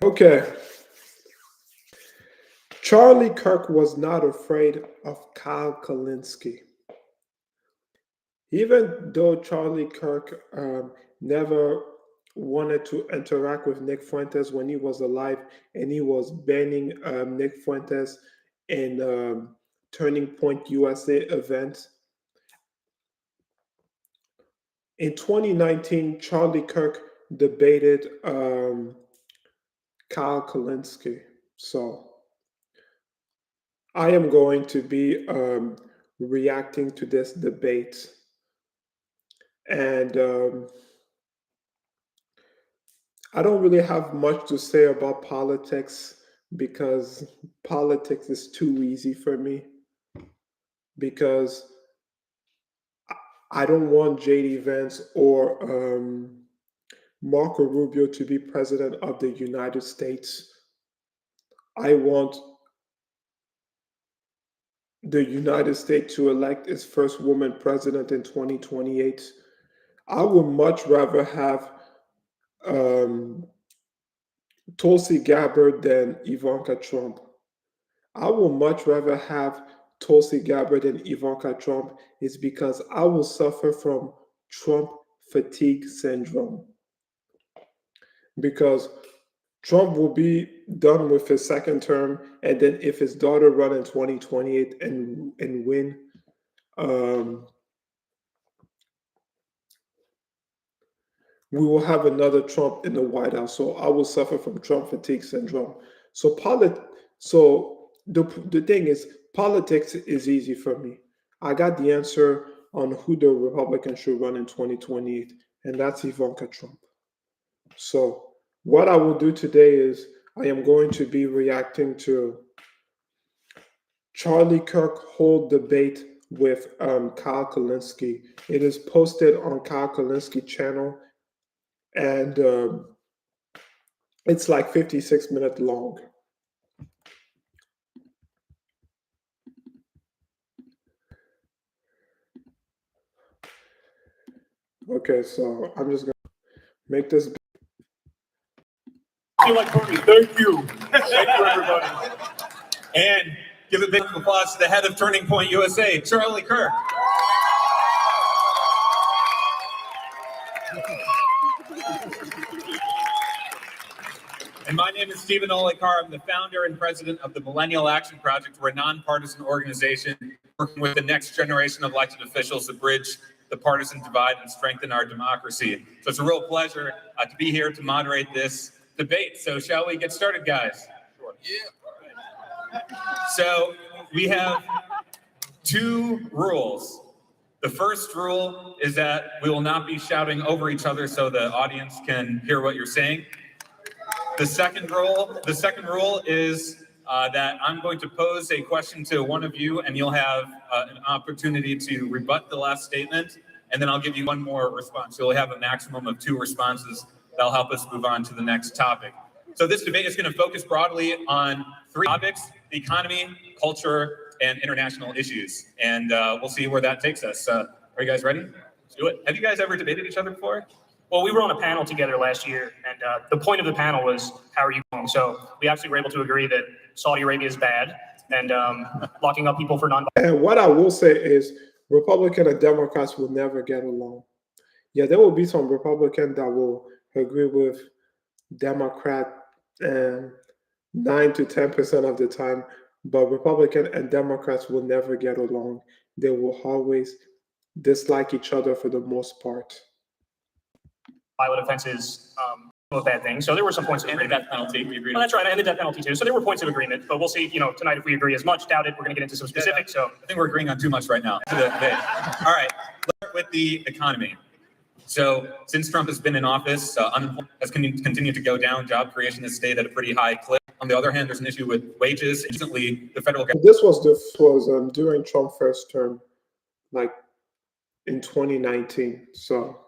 Okay. Charlie Kirk was not afraid of Kyle Kulinsky. Even though Charlie Kirk never wanted to interact with Nick Fuentes when he was alive, and he was banning Nick Fuentes in Turning Point USA events. In 2019, Charlie Kirk debated Kyle Kulinsky. So I am going to be reacting to this debate. And I don't really have much to say about politics because politics is too easy for me. Because I don't want J.D. Vance or Marco Rubio to be president of the United States. I want the United States to elect its first woman president in 2028. I would much rather have Tulsi Gabbard than Ivanka Trump. I would much rather have Tulsi Gabbard than Ivanka Trump is because I will suffer from Trump fatigue syndrome. Because Trump will be done with his second term, and then if his daughter run in 2028 and win, we will have another Trump in the White House. So I will suffer from Trump fatigue syndrome. So the thing is, politics is easy for me. I got the answer on who the Republicans should run in 2028, and that's Ivanka Trump. So what I will do today is I am going to be reacting to Charlie Kirk hold debate with Kyle Kulinsky. It is posted on Kyle Kulinsky channel, and it's like 56 minutes long. Okay, so I'm just gonna make this. Thank you. Thank you, everybody. And give a big applause to the head of Turning Point USA, Charlie Kirk. And my name is Stephen Olekar. I'm the founder and president of the Millennial Action Project. We're a nonpartisan organization working with the next generation of elected officials to bridge the partisan divide and strengthen our democracy. So it's a real pleasure to be here to moderate this debate. So shall we get started, guys? Sure. Yeah. So we have two rules. The first rule is that we will not be shouting over each other so the audience can hear what you're saying. The second rule is that I'm going to pose a question to one of you, and you'll have an opportunity to rebut the last statement, and then I'll give you one more response. You'll have a maximum of 2 responses. That'll help us move on to the next topic. So this debate is going to focus broadly on 3 topics: the economy, culture, and international issues. And we'll see where that takes us. Are you guys ready? Let's do it. Have you guys ever debated each other before? Well, we were on a panel together last year, and the point of the panel was, how are you going? So we actually were able to agree that Saudi Arabia is bad, and locking up people for non-violent. And what I will say is Republican and Democrats will never get along. Yeah, there will be some Republicans that will agree with Democrat 9 to 10% of the time, but Republican and Democrats will never get along. They will always dislike each other for the most part. Violent offenses, a bad thing. So there were some points of agreement. And the death penalty, we agreed. Well, that's right, and the death penalty too. So there were points of agreement, but we'll see. Tonight if we agree as much. Doubt it. We're going to get into some specifics. So I think we're agreeing on too much right now. All right, let's start with the economy. So since Trump has been in office, unemployment has continued to go down. Job creation has stayed at a pretty high clip. On the other hand, there's an issue with wages. Recently, the federal government. This was during Trump's first term, like in 2019. So.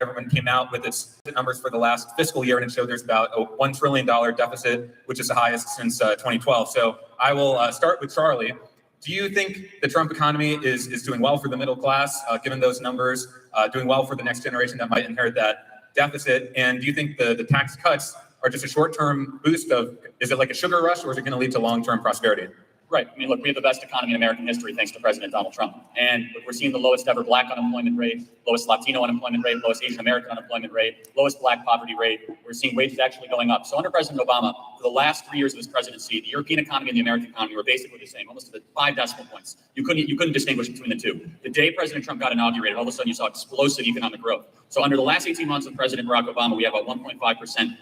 Government came out with its numbers for the last fiscal year, and it showed there's about a $1 trillion deficit, which is the highest since 2012. So I will start with Charlie. Do you think the Trump economy is doing well for the middle class, given those numbers, doing well for the next generation that might inherit that deficit? And do you think the tax cuts are just a short-term boost of, is it like a sugar rush, or is it going to lead to long-term prosperity? Right. I mean, look, we have the best economy in American history thanks to President Donald Trump. And we're seeing the lowest ever Black unemployment rate, lowest Latino unemployment rate, lowest Asian American unemployment rate, lowest Black poverty rate. We're seeing wages actually going up. So under President Obama, for the last 3 years of his presidency, the European economy and the American economy were basically the same, almost to the 5 decimal points. You couldn't distinguish between the two. The day President Trump got inaugurated, all of a sudden you saw explosive economic growth. So under the last 18 months of President Barack Obama, we have about 1.5%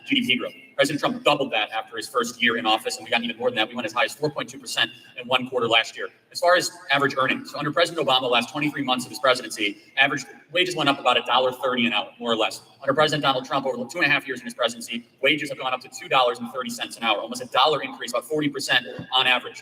GDP growth. President Trump doubled that after his first year in office, and we got even more than that. We went as high as 4.2% in one quarter last year. As far as average earnings, so under President Obama, the last 23 months of his presidency, average wages went up about $1.30 an hour, more or less. Under President Donald Trump, over the 2.5 years in his presidency, wages have gone up to $2.30 an hour, almost a dollar increase, about 40% on average.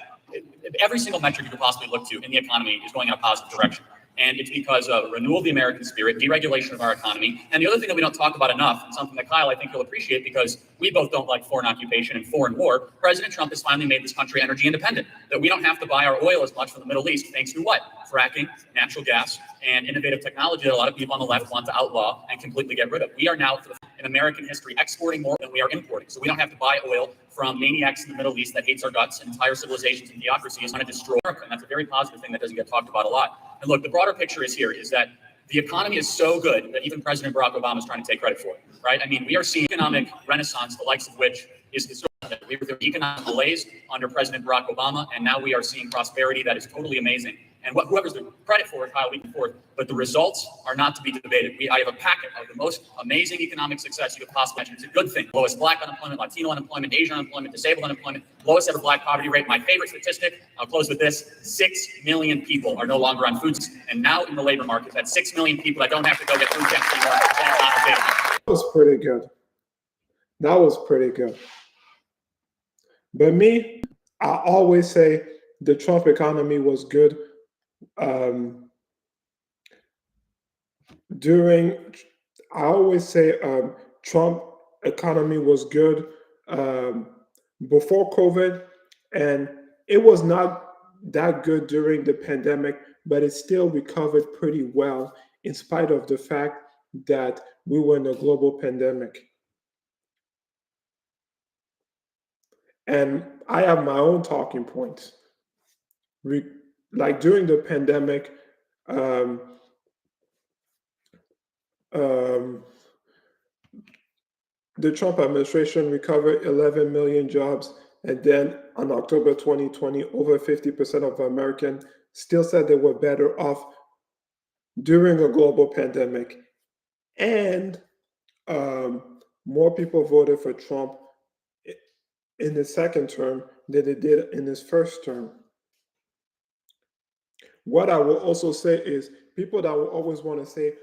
Every single metric you could possibly look to in the economy is going in a positive direction. And it's because of renewal of the American spirit, deregulation of our economy. And the other thing that we don't talk about enough, and something that Kyle, I think you'll appreciate because we both don't like foreign occupation and foreign war, President Trump has finally made this country energy independent, that we don't have to buy our oil as much from the Middle East thanks to what? Fracking, natural gas, and innovative technology that a lot of people on the left want to outlaw and completely get rid of. We are now, in American history, exporting more than we are importing. So we don't have to buy oil from maniacs in the Middle East that hates our guts, and entire civilizations and theocracies want to destroy America. And that's a very positive thing that doesn't get talked about a lot. And look, the broader picture is here, is that the economy is so good that even President Barack Obama is trying to take credit for it, right? I mean, we are seeing economic renaissance, the likes of which is historic. We were through economic malaise under President Barack Obama, and now we are seeing prosperity that is totally amazing. And whoever's the credit for it, Kyle, we can forth, but the results are not to be debated. I have a packet of the most amazing economic success you could possibly imagine. It's a good thing. Lowest Black unemployment, Latino unemployment, Asian unemployment, disabled unemployment, lowest ever Black poverty rate. My favorite statistic, I'll close with this, 6 million people are no longer on food. And now in the labor market, that's 6 million people that don't have to go get food stamps anymore. That was pretty good. That was pretty good. But me, I always say the Trump economy was good. I always say Trump economy was good before COVID, and it was not that good during the pandemic, but it still recovered pretty well in spite of the fact that we were in a global pandemic. And I have my own talking points. Like during the pandemic, the Trump administration recovered 11 million jobs. And then on October 2020, over 50% of Americans still said they were better off during a global pandemic. And more people voted for Trump in his second term than they did in his first term. What I will also say is people that will always want to say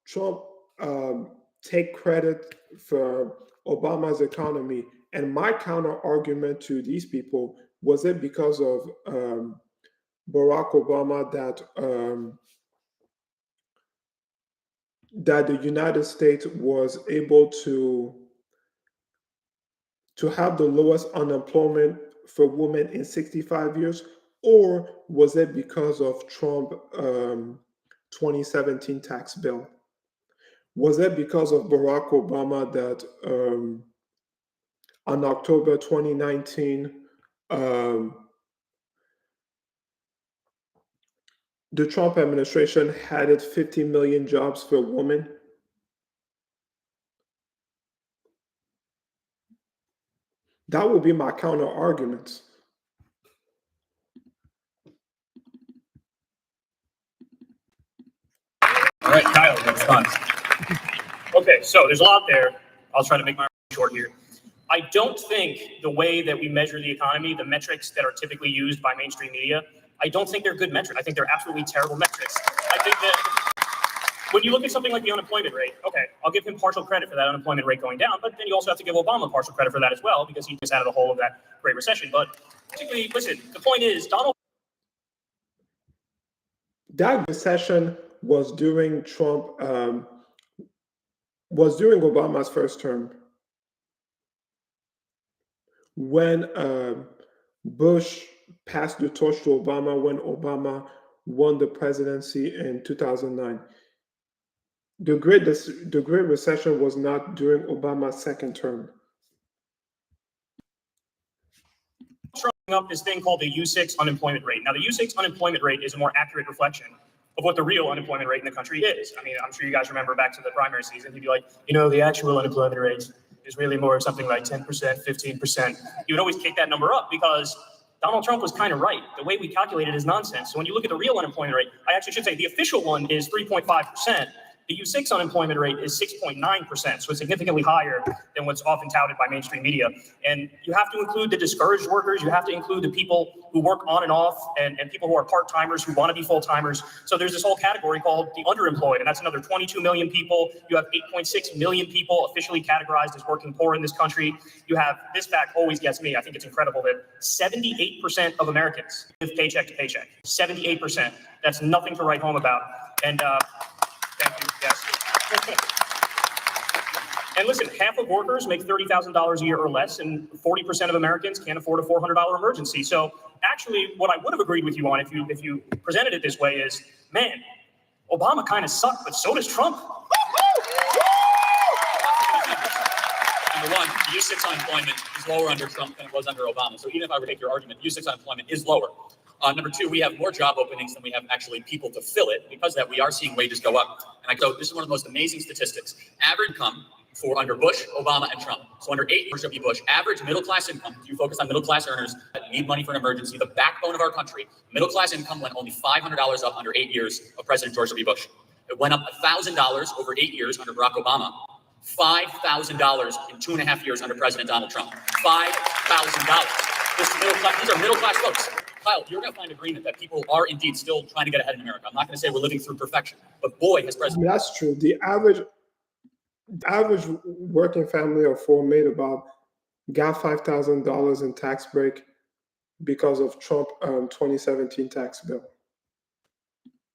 Trump take credit for Obama's economy. And my counter argument to these people was it because of Barack Obama that the United States was able to have the lowest unemployment for women in 65 years, or was it because of Trump 2017 tax bill? Was it because of Barack Obama that on October 2019, the Trump administration added 50 million jobs for women? That would be my counter arguments. All right, Kyle, response. Okay, so there's a lot there. I'll try to make my short here. I don't think the way that we measure the economy, the metrics that are typically used by mainstream media, I don't think they're good metrics. I think they're absolutely terrible metrics. I think that when you look at something like the unemployment rate, okay, I'll give him partial credit for that unemployment rate going down, but then you also have to give Obama partial credit for that as well, because he just out of the hole of that Great Recession. But basically, listen, the point is, That recession was during was during Obama's first term, when Bush passed the torch to Obama, when Obama won the presidency in 2009. The Great Recession was not during Obama's second term. up this thing called the U6 unemployment rate. Now, the U6 unemployment rate is a more accurate reflection of what the real unemployment rate in the country is. I mean, I'm sure you guys remember back to the primary season, he'd be like, you know, the actual unemployment rate is really more something like 10%, 15%. He would always kick that number up because Donald Trump was kind of right. The way we calculate it is nonsense. So when you look at the real unemployment rate, I actually should say the official one is 3.5%. The U6 unemployment rate is 6.9%, so it's significantly higher than what's often touted by mainstream media. And you have to include the discouraged workers. You have to include the people who work on and off and people who are part-timers who want to be full-timers. So there's this whole category called the underemployed, and that's another 22 million people. You have 8.6 million people officially categorized as working poor in this country. You have, this fact always gets me, I think it's incredible, that 78% of Americans live paycheck to paycheck. 78%. That's nothing to write home about. And thank you. Yes. And listen, half of workers make $30,000 a year or less, and 40% of Americans can't afford a $400 emergency. So actually, what I would have agreed with you on if you presented it this way is, man, Obama kind of sucked, but so does Trump. Number one, U6 unemployment is lower under Trump than it was under Obama. So even if I were to take your argument, U6 unemployment is lower. Number two, we have more job openings than we have actually people to fill it. Because of that, we are seeing wages go up. And so this is one of the most amazing statistics. Average income for under Bush, Obama, and Trump. So under George W. Bush, average middle-class income, if you focus on middle-class earners that need money for an emergency, the backbone of our country, middle-class income went only $500 up under 8 years of President George W. Bush. It went up $1,000 over 8 years under Barack Obama. $5,000 in 2.5 years under President Donald Trump. $5,000. These are middle-class folks. Kyle, you're going to find agreement that people are indeed still trying to get ahead in America. I'm not going to say we're living through perfection, but boy, has President. That's true. The average working family of four got $5,000 in tax break because of Trump 2017 tax bill.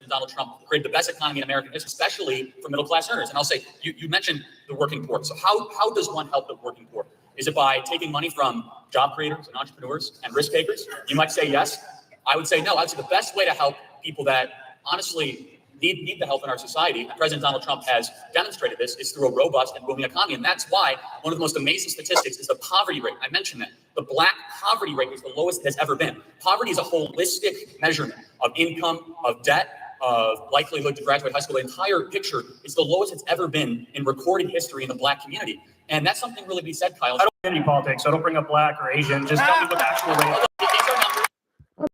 Donald Trump created the best economy in America, especially for middle-class earners. And I'll say, you mentioned the working poor. So how does one help the working poor? Is it by taking money from job creators and entrepreneurs and risk takers? You might say yes. I would say no. I'd say the best way to help people that honestly need the help in our society, and President Donald Trump has demonstrated this, is through a robust and booming economy. And that's why one of the most amazing statistics is the poverty rate. I mentioned that. The Black poverty rate is the lowest it has ever been. Poverty is a holistic measurement of income, of debt, of likelihood to graduate high school. The entire picture is the lowest it's ever been in recorded history in the Black community. And that's something really to be said, Kyle. I don't get any politics, so don't bring up Black or Asian. Just tell me what the actual rate is.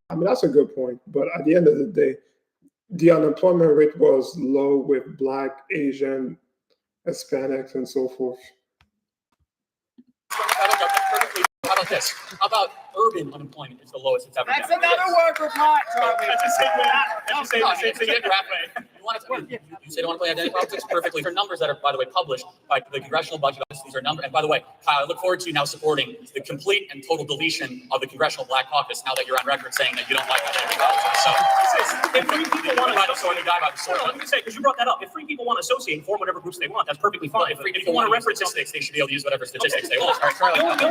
I mean, that's a good point. But at the end of the day, the unemployment rate was low with Black, Asian, Hispanics, and so forth. How about this? How about urban unemployment is the lowest it's ever been? That's another word for pot, Charlie. That's the same way. That's the same thing. You say you don't want to play identity politics? Perfectly. For numbers that are, by the way, published by the Congressional Budget Office, these are numbers. And by the way, Kyle, I look forward to you now supporting the complete and total deletion of the Congressional Black Caucus now that you're on record saying that you don't like identity politics. So, if free people want to associate, let me say, because you brought that up. If free people want to associate and form whatever groups they want, that's perfectly fine. If you want to reference statistics, they should be able to use whatever statistics they want. All right, Charlie. Let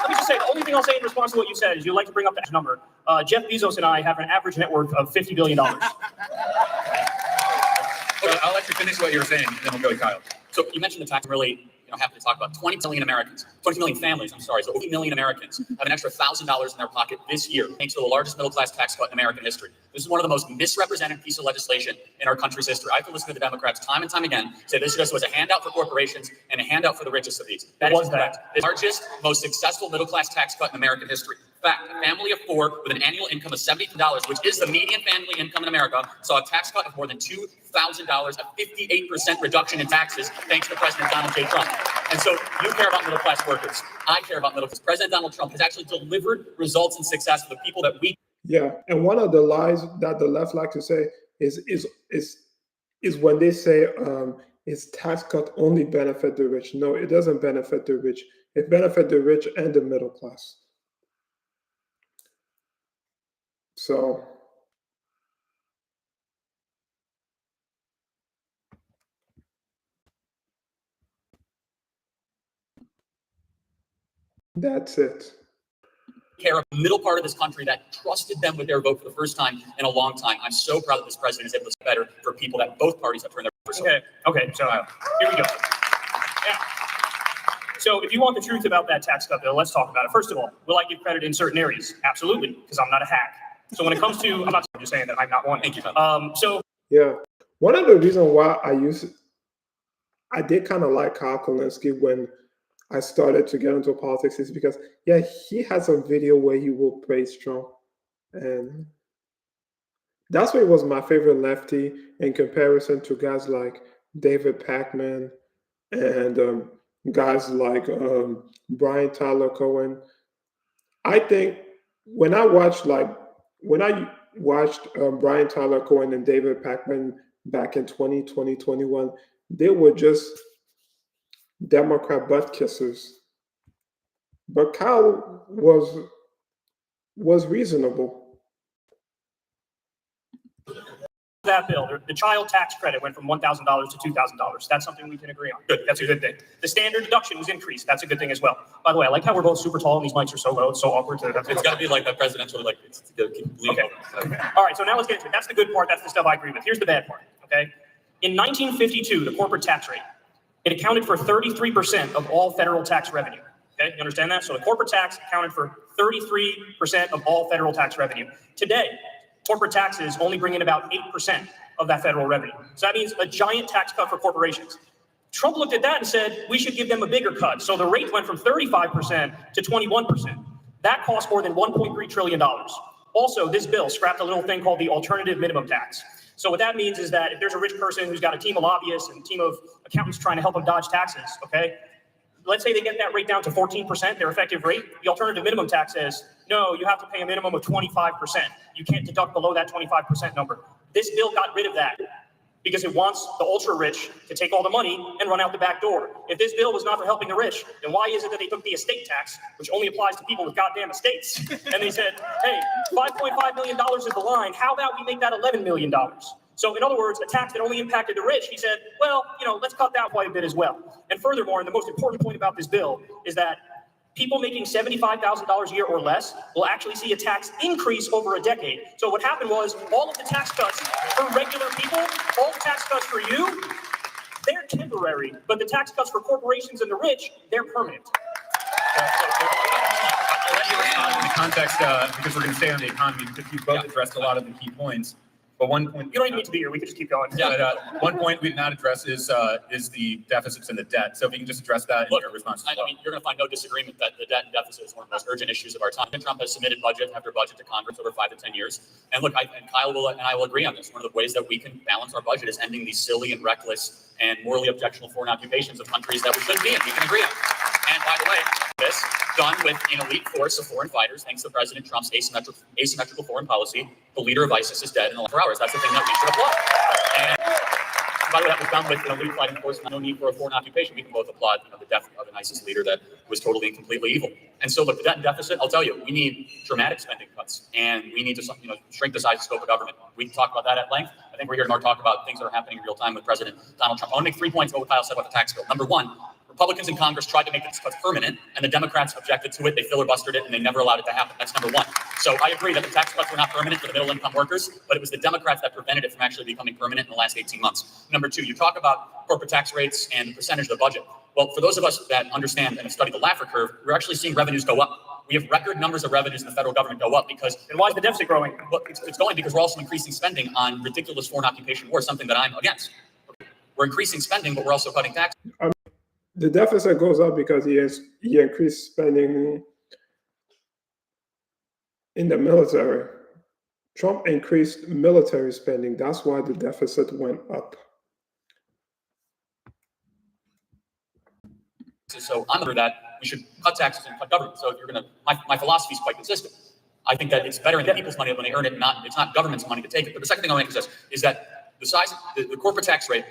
me just say, the only thing I'll say in response to what you said is you like to bring up that number. Jeff Bezos and I have an average net worth of $50 billion. I'll let you finish what you were saying, then we'll go to Kyle. So you mentioned the tax. I'm really happy to talk about 20 million families. So 80 million Americans have an extra $1,000 in their pocket this year, thanks to the largest middle-class tax cut in American history. This is one of the most misrepresented pieces of legislation in our country's history. I have to listen to the Democrats time and time again say this just was a handout for corporations and a handout for the richest of these. That is correct. The largest, most successful middle-class tax cut in American history. In fact, a family of four with an annual income of $70,000, which is the median family income in America, saw a tax cut of more than $2,000, a 58% reduction in taxes, thanks to President Donald J. Trump. And so you care about middle-class workers. I care about middle-class. President Donald Trump has actually delivered results and success for the people that we. Yeah, and one of the lies that the left like to say is when they say is tax cut only benefit the rich. No, it doesn't benefit the rich. It benefits the rich and the middle class. So that's it. Care of the middle part of this country that trusted them with their vote for the first time in a long time. I'm so proud that this president is able to do better for people that both parties have turned their vote. Okay, so here we go. Yeah. So if you want the truth about that tax cut bill, let's talk about it. First of all, will I give credit in certain areas? Absolutely, because I'm not a hack. So when it comes to, I'm not just saying that I'm not one. Thank you. Yeah, one of the reasons why I did kind of like Kyle Kulinsky when I started to get into politics is because, yeah, he has a video where he will praise Trump. And that's why he was my favorite lefty in comparison to guys like David Packman and guys like Brian Tyler Cohen. I think when I watched Brian Tyler Cohen and David Packman back in 2020, 21, they were just Democrat butt kissers. But Kyle was reasonable. That bill, the child tax credit went from $1,000 to $2,000. That's something we can agree on. Good. That's a good thing. The standard deduction was increased. That's a good thing as well. By the way, I like how we're both super tall and these mics are so low. It's so awkward. It's got to be like that presidential, like, it's okay. All right, so now let's get into it. That's the good part. That's the stuff I agree with. Here's the bad part, okay? In 1952, the corporate tax rate, it accounted for 33% of all federal tax revenue. Okay, you understand that? So the corporate tax accounted for 33% of all federal tax revenue. Today, corporate taxes only bring in about 8% of that federal revenue. So that means a giant tax cut for corporations. Trump looked at that and said, we should give them a bigger cut. So the rate went from 35% to 21%. That cost more than $1.3 trillion. Also, this bill scrapped a little thing called the alternative minimum tax. So what that means is that if there's a rich person who's got a team of lobbyists and a team of accountants trying to help them dodge taxes, okay? Let's say they get that rate down to 14%, their effective rate. The alternative minimum tax says, no, you have to pay a minimum of 25%. You can't deduct below that 25% number. This bill got rid of that because it wants the ultra rich to take all the money and run out the back door. If this bill was not for helping the rich, then why is it that they took the estate tax, which only applies to people with goddamn estates, and they said, hey, $5.5 million is the line. How about we make that $11 million? So in other words, a tax that only impacted the rich, he said, well, let's cut that quite a bit as well. And furthermore, and the most important point about this bill is that people making $75,000 a year or less will actually see a tax increase over a decade. So what happened was all of the tax cuts for regular people, all the tax cuts for you, they're temporary, but the tax cuts for corporations and the rich, they're permanent. I'll let you respond in the context, because we're going to stay on the economy, because you both addressed a lot of the key points. But one point you don't even need to be here. We could just keep going. Yeah, but one point we did not address is the deficits and the debt. So if you can just address that in your response. I mean, you're going to find no disagreement that the debt and deficit is one of the most urgent issues of our time. Trump has submitted budget after budget to Congress over 5 to 10 years. And look, Kyle and I will agree on this. One of the ways that we can balance our budget is ending these silly and reckless and morally objectionable foreign occupations of countries that we shouldn't be in. We can agree on. And by the way, this done with an elite force of foreign fighters, thanks to President Trump's asymmetrical foreign policy. The leader of ISIS is dead in 4 hours. That's the thing that we should applaud. And by the way, that was done with an elite fighting force, no need for a foreign occupation. We can both applaud the death of an ISIS leader that was totally and completely evil. And so, look, the debt and deficit, I'll tell you, we need dramatic spending cuts, and we need to shrink the size and scope of government. We can talk about that at length. I think we're here to more talk about things that are happening in real time with President Donald Trump. I want to make 3 points about what Kyle said about the tax bill. Number one, Republicans in Congress tried to make this cuts permanent, and the Democrats objected to it. They filibustered it, and they never allowed it to happen. That's number one. So I agree that the tax cuts were not permanent for the middle-income workers, but it was the Democrats that prevented it from actually becoming permanent in the last 18 months. Number two, you talk about corporate tax rates and the percentage of the budget. Well, for those of us that understand and have studied the Laffer curve, we're actually seeing revenues go up. We have record numbers of revenues in the federal government go up because... And why is the deficit growing? Well, it's going because we're also increasing spending on ridiculous foreign occupation war, something that I'm against. We're increasing spending, but we're also cutting taxes. The deficit goes up because he increased spending in the military. Trump increased military spending. That's why the deficit went up. So I'm under that we should cut taxes and cut government. So if you're going to, my philosophy is quite consistent. I think that it's better in people's money when they earn it, it's not government's money to take it. But the second thing I want to make is this, is that the size, the corporate tax rate,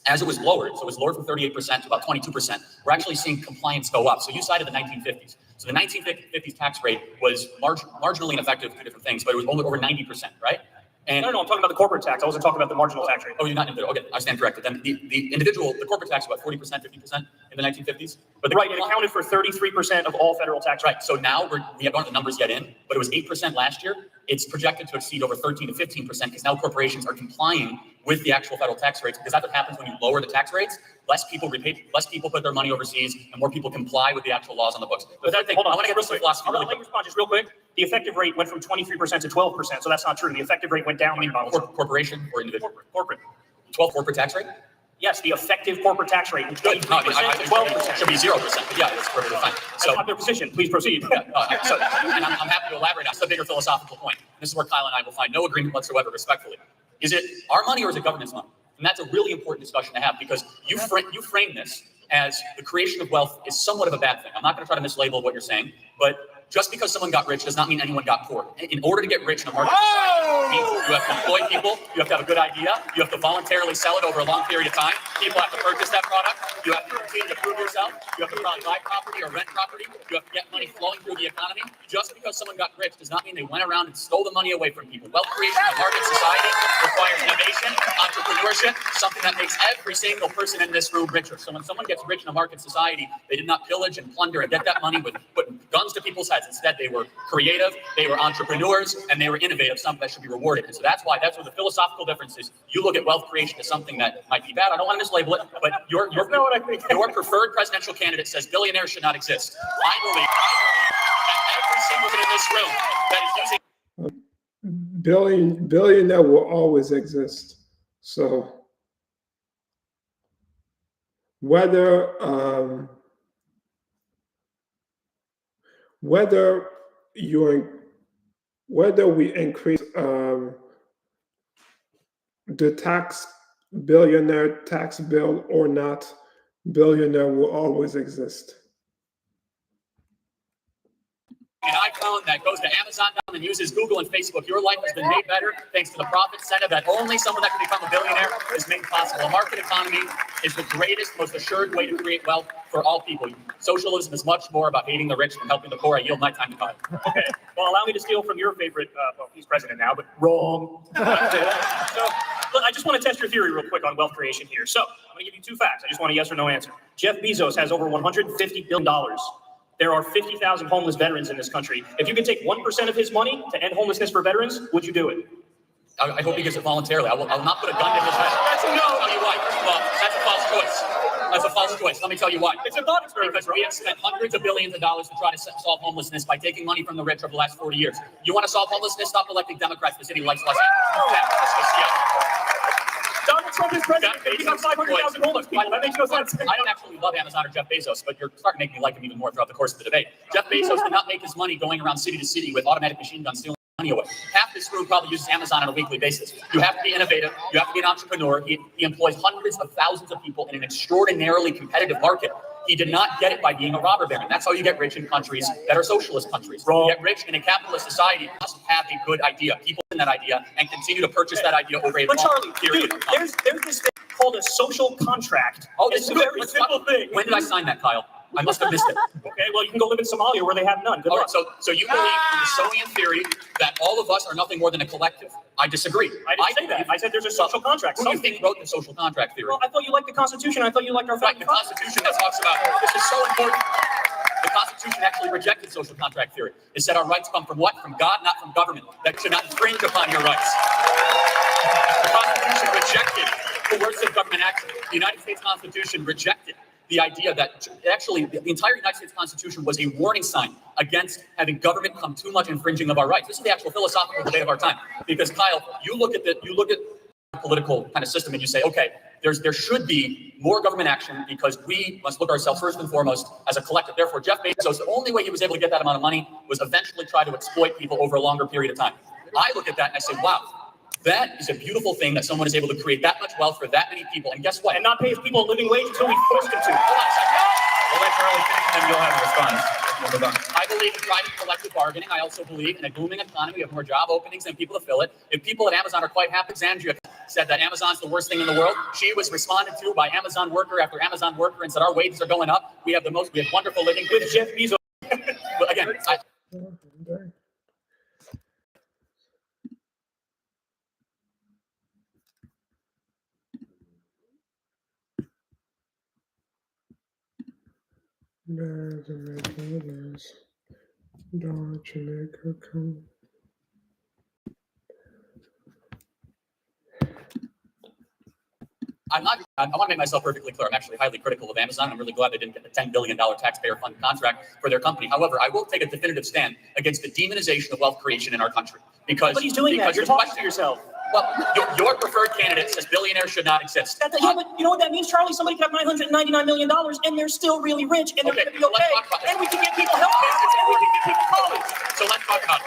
as it was lowered, so it was lowered from 38% to about 22%, we're actually seeing compliance go up. So you cited the 1950s. So the 1950s tax rate was marginally ineffective for different things, but it was only over 90%, right? And No, I'm talking about the corporate tax. I wasn't talking about the marginal tax rate. Oh, you're not in there. Okay, I stand corrected. Then the corporate tax was about 40%, 50% in the 1950s. But Right, it accounted for 33% of all federal tax rates. Right. So now we don't have the numbers yet in, but it was 8% last year. It's projected to exceed over 13 to 15% because now corporations are complying with the actual federal tax rates, because that's what happens when you lower the tax rates. Less people put their money overseas, and more people comply with the actual laws on the books. But I want to get to some philosophy. I'll let you respond just real quick. The effective rate went from 23% to 12%, so that's not true. The effective rate went down. I mean, corporation or individual? Corporate. 12 corporate tax rate? Yes, the effective corporate tax rate. Good. No, I mean, to 12%. It should be 0%. But yeah, that's perfectly fine. That's not their position. Please proceed. And I'm happy to elaborate. That's the bigger philosophical point. This is where Kyle and I will find no agreement whatsoever, respectfully. Is it our money or is it government's money? And that's a really important discussion to have, because you frame this as the creation of wealth is somewhat of a bad thing. I'm not going to try to mislabel what you're saying, but just because someone got rich does not mean anyone got poor. In order to get rich in a market society, means you have to employ people, you have to have a good idea, you have to voluntarily sell it over a long period of time, people have to purchase that product, you have to continue to prove yourself, you have to probably buy property or rent property, you have to get money flowing through the economy. Just because someone got rich does not mean they went around and stole the money away from people. Wealth creation in a market society requires innovation, entrepreneurship, something that makes every single person in this room richer. So when someone gets rich in a market society, they did not pillage and plunder and get that money with putting guns to people's heads. Instead, they were creative, they were entrepreneurs, and they were innovative, something that should be rewarded. And so that's where the philosophical difference is. You look at wealth creation as something that might be bad. I don't want to mislabel it, but your preferred presidential candidate says billionaires should not exist. I believe that every single one in this room that is using Billionaire will always exist. So whether we increase the billionaire tax bill or not, billionaire will always exist. an iPhone that goes to Amazon.com and uses Google and Facebook. Your life has been made better thanks to the profit center that only someone that can become a billionaire is made possible. A market economy is the greatest, most assured way to create wealth for all people. Socialism is much more about hating the rich than helping the poor. I yield my time to Kyle. Okay. Well, allow me to steal from your favorite, well, he's president now, but wrong. So, look, I just want to test your theory real quick on wealth creation here. So I'm going to give you two facts. I just want a yes or no answer. Jeff Bezos has over $150 billion. There are 50,000 homeless veterans in this country. If you could take 1% of his money to end homelessness for veterans, would you do it? I hope he gives it voluntarily. I will not put a gun to his head. That's a no. I'll tell you why. First of all, that's a false choice. That's a false choice. Let me tell you why. It's a thought experiment. Because we have spent hundreds of billions of dollars to try to solve homelessness by taking money from the rich over the last 40 years. You want to solve homelessness? Stop electing Democrats. The city likes Los Angeles. Donald Trump is president. He's got 500,000 homeless people. That makes no sense. I don't actually love Amazon or Jeff Bezos, but you're starting to make me like him even more throughout the course of the debate. Jeff Bezos did not make his money going around city to city with automatic machine guns stealing money away. Half this room probably uses Amazon on a weekly basis. You have to be innovative. You have to be an entrepreneur. He employs hundreds of thousands of people in an extraordinarily competitive market. He did not get it by being a robber baron. That's how you get rich in countries that are socialist countries. You get rich in a capitalist society. You must have a good idea. People in that idea and continue to purchase that idea over a long period of time. There's this thing called a social contract. Oh, it's a very simple thing. When did I sign that, Kyle? I must have missed it. Okay, well, you can go live in Somalia where they have none. Good All luck. right, so you believe in the Soviet theory that all of us are nothing more than a collective. I disagree. I didn't say that. I said there's a social contract. Who do you think wrote the social contract theory? Well, I thought you liked the Constitution. I thought you liked our Right, the Constitution that talks about this is so important. The Constitution actually rejected social contract theory. It said our rights come from what? From God, not from government. That should not infringe upon your rights. The Constitution rejected coercive government action. The United States Constitution rejected the idea that actually the entire United States Constitution was a warning sign against having government come too much infringing of our rights. This is the actual philosophical debate of our time. Because Kyle, you look at the political kind of system and you say, okay, there should be more government action because we must look at ourselves first and foremost as a collective. Therefore, Jeff Bezos, the only way he was able to get that amount of money was eventually try to exploit people over a longer period of time. I look at that and I say, wow. That is a beautiful thing that someone is able to create that much wealth for that many people. And guess what? And not pay people a living wage until we forced them to. Hold on a second. We'll let Charlie finish and then you'll have a response. I believe in private collective bargaining. I also believe in a booming economy. We have more job openings than people to fill it. If people at Amazon are quite happy, Xandria said that Amazon's the worst thing in the world. She was responded to by Amazon worker after Amazon worker and said our wages are going up. We have wonderful living With Jeff Bezos. But again, I want to make myself perfectly clear. I'm actually highly critical of Amazon. I'm really glad they didn't get the $10 billion taxpayer-funded contract for their company. However, I will take a definitive stand against the demonization of wealth creation in our country. Because Nobody's doing that. You're talking to yourself. Well, your preferred candidate says billionaires should not exist. Yeah, but you know what that means, Charlie? Somebody could have $999 million and they're still really rich and they're going to be okay. And we can get people health care and we can get people college. So let's talk about it.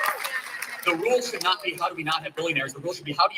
The rule should not be how do we not have billionaires. The rule should be how do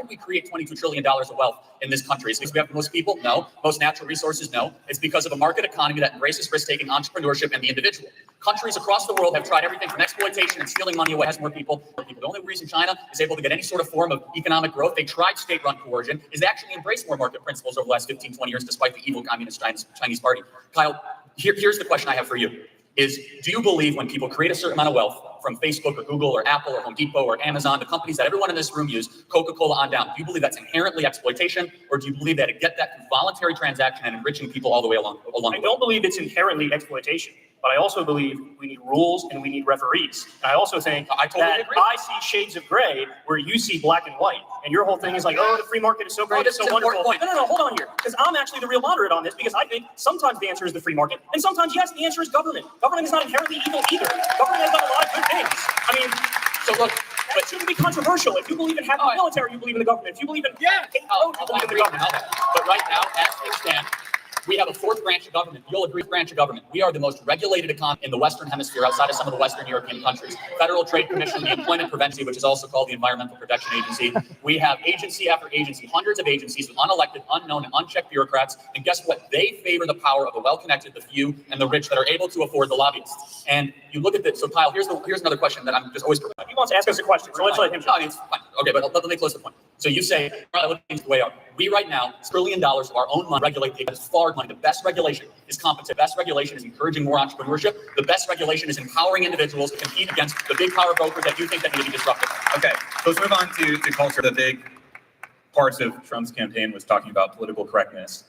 we create $22 trillion of wealth in this country? Is it because we have the most people? No. Most natural resources? No. It's because of a market economy that embraces risk-taking entrepreneurship and the individual. Countries across the world have tried everything from exploitation and stealing money away, has more people. The only reason China is able to get any sort of form of economic growth, they tried state-run coercion, is they actually embraced more market principles over the last 15, 20 years, despite the evil communist Chinese party. Kyle, here's the question I have for you. Do you believe when people create a certain amount of wealth from Facebook or Google or Apple or Home Depot or Amazon, the companies that everyone in this room use, Coca-Cola on down, do you believe that's inherently exploitation, or do you believe that it get that through voluntary transaction and enriching people all the way along? I don't believe it's inherently exploitation, but I also believe we need rules and we need referees. And I also think I see shades of gray where you see black and white, and your whole thing is like, oh, the free market is so great, it's so wonderful. No, hold on here, because I'm actually the real moderate on this, because I think sometimes the answer is the free market, and sometimes, yes, the answer is government. Government is not inherently evil either. Government has done a lot of good things. I mean, so look, but it shouldn't be controversial. If you believe in having the military, you believe in the government. If you believe in you believe in the government. But right now, as we stand, we have a fourth branch of government. You'll agree, branch of government. We are the most regulated economy in the Western Hemisphere outside of some of the Western European countries. Federal Trade Commission, the Employment Prevention, which is also called the Environmental Protection Agency. We have agency after agency, hundreds of agencies with unelected, unknown, and unchecked bureaucrats. And guess what? They favor the power of the well-connected, the few, and the rich that are able to afford the lobbyists. And you look at this. So, Kyle, here's another question that I'm just always. He wants to ask us a question, so let's let him. No, I mean, it's fine. Okay, but let me close the point. So you say, let's change the way out. We right now, $1 trillion of our own money regulate the far money. The best regulation is competition. The best regulation is encouraging more entrepreneurship. The best regulation is empowering individuals to compete against the big power brokers that you think that need to be disrupted. Okay, so let's move on to culture. The big parts of Trump's campaign was talking about political correctness.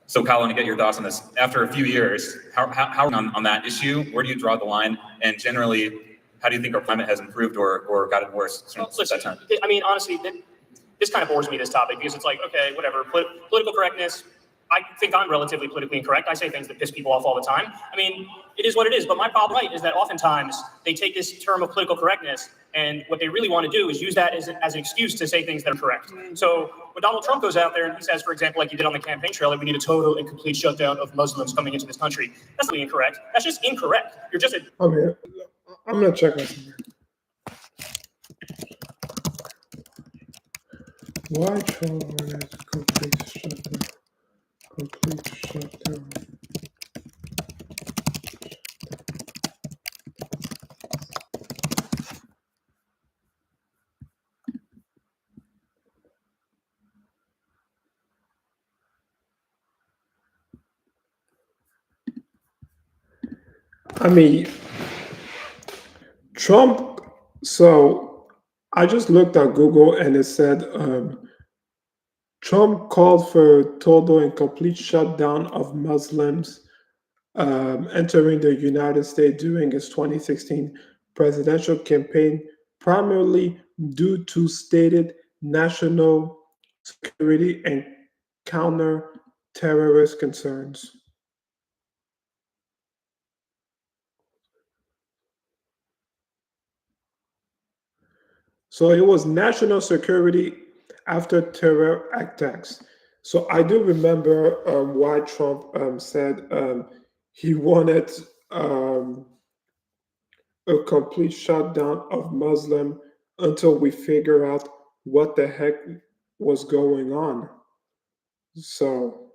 So Kyle, I want to get your thoughts on this. After a few years, how on that issue, where do you draw the line? And generally, how do you think our climate has improved or gotten worse since that time? I mean, honestly, this kind of bores me, this topic, because it's like, okay, whatever, political correctness. I think I'm relatively politically incorrect. I say things that piss people off all the time. I mean, it is what it is. But my problem is that oftentimes they take this term of political correctness, and what they really want to do is use that as an excuse to say things that are correct. So when Donald Trump goes out there and he says, for example, like he did on the campaign trail, that we need a total and complete shutdown of Muslims coming into this country, that's really incorrect. That's just incorrect. You're just a... I'm going to check on something. Why Trump wanted complete shutdown? Complete shutdown. I mean, Trump, so I just looked at Google and it said Trump called for total and complete shutdown of Muslims entering the United States during his 2016 presidential campaign, primarily due to stated national security and counter-terrorist concerns. So it was national security after terror attacks. So I do remember why Trump said he wanted a complete shutdown of Muslim until we figure out what the heck was going on. So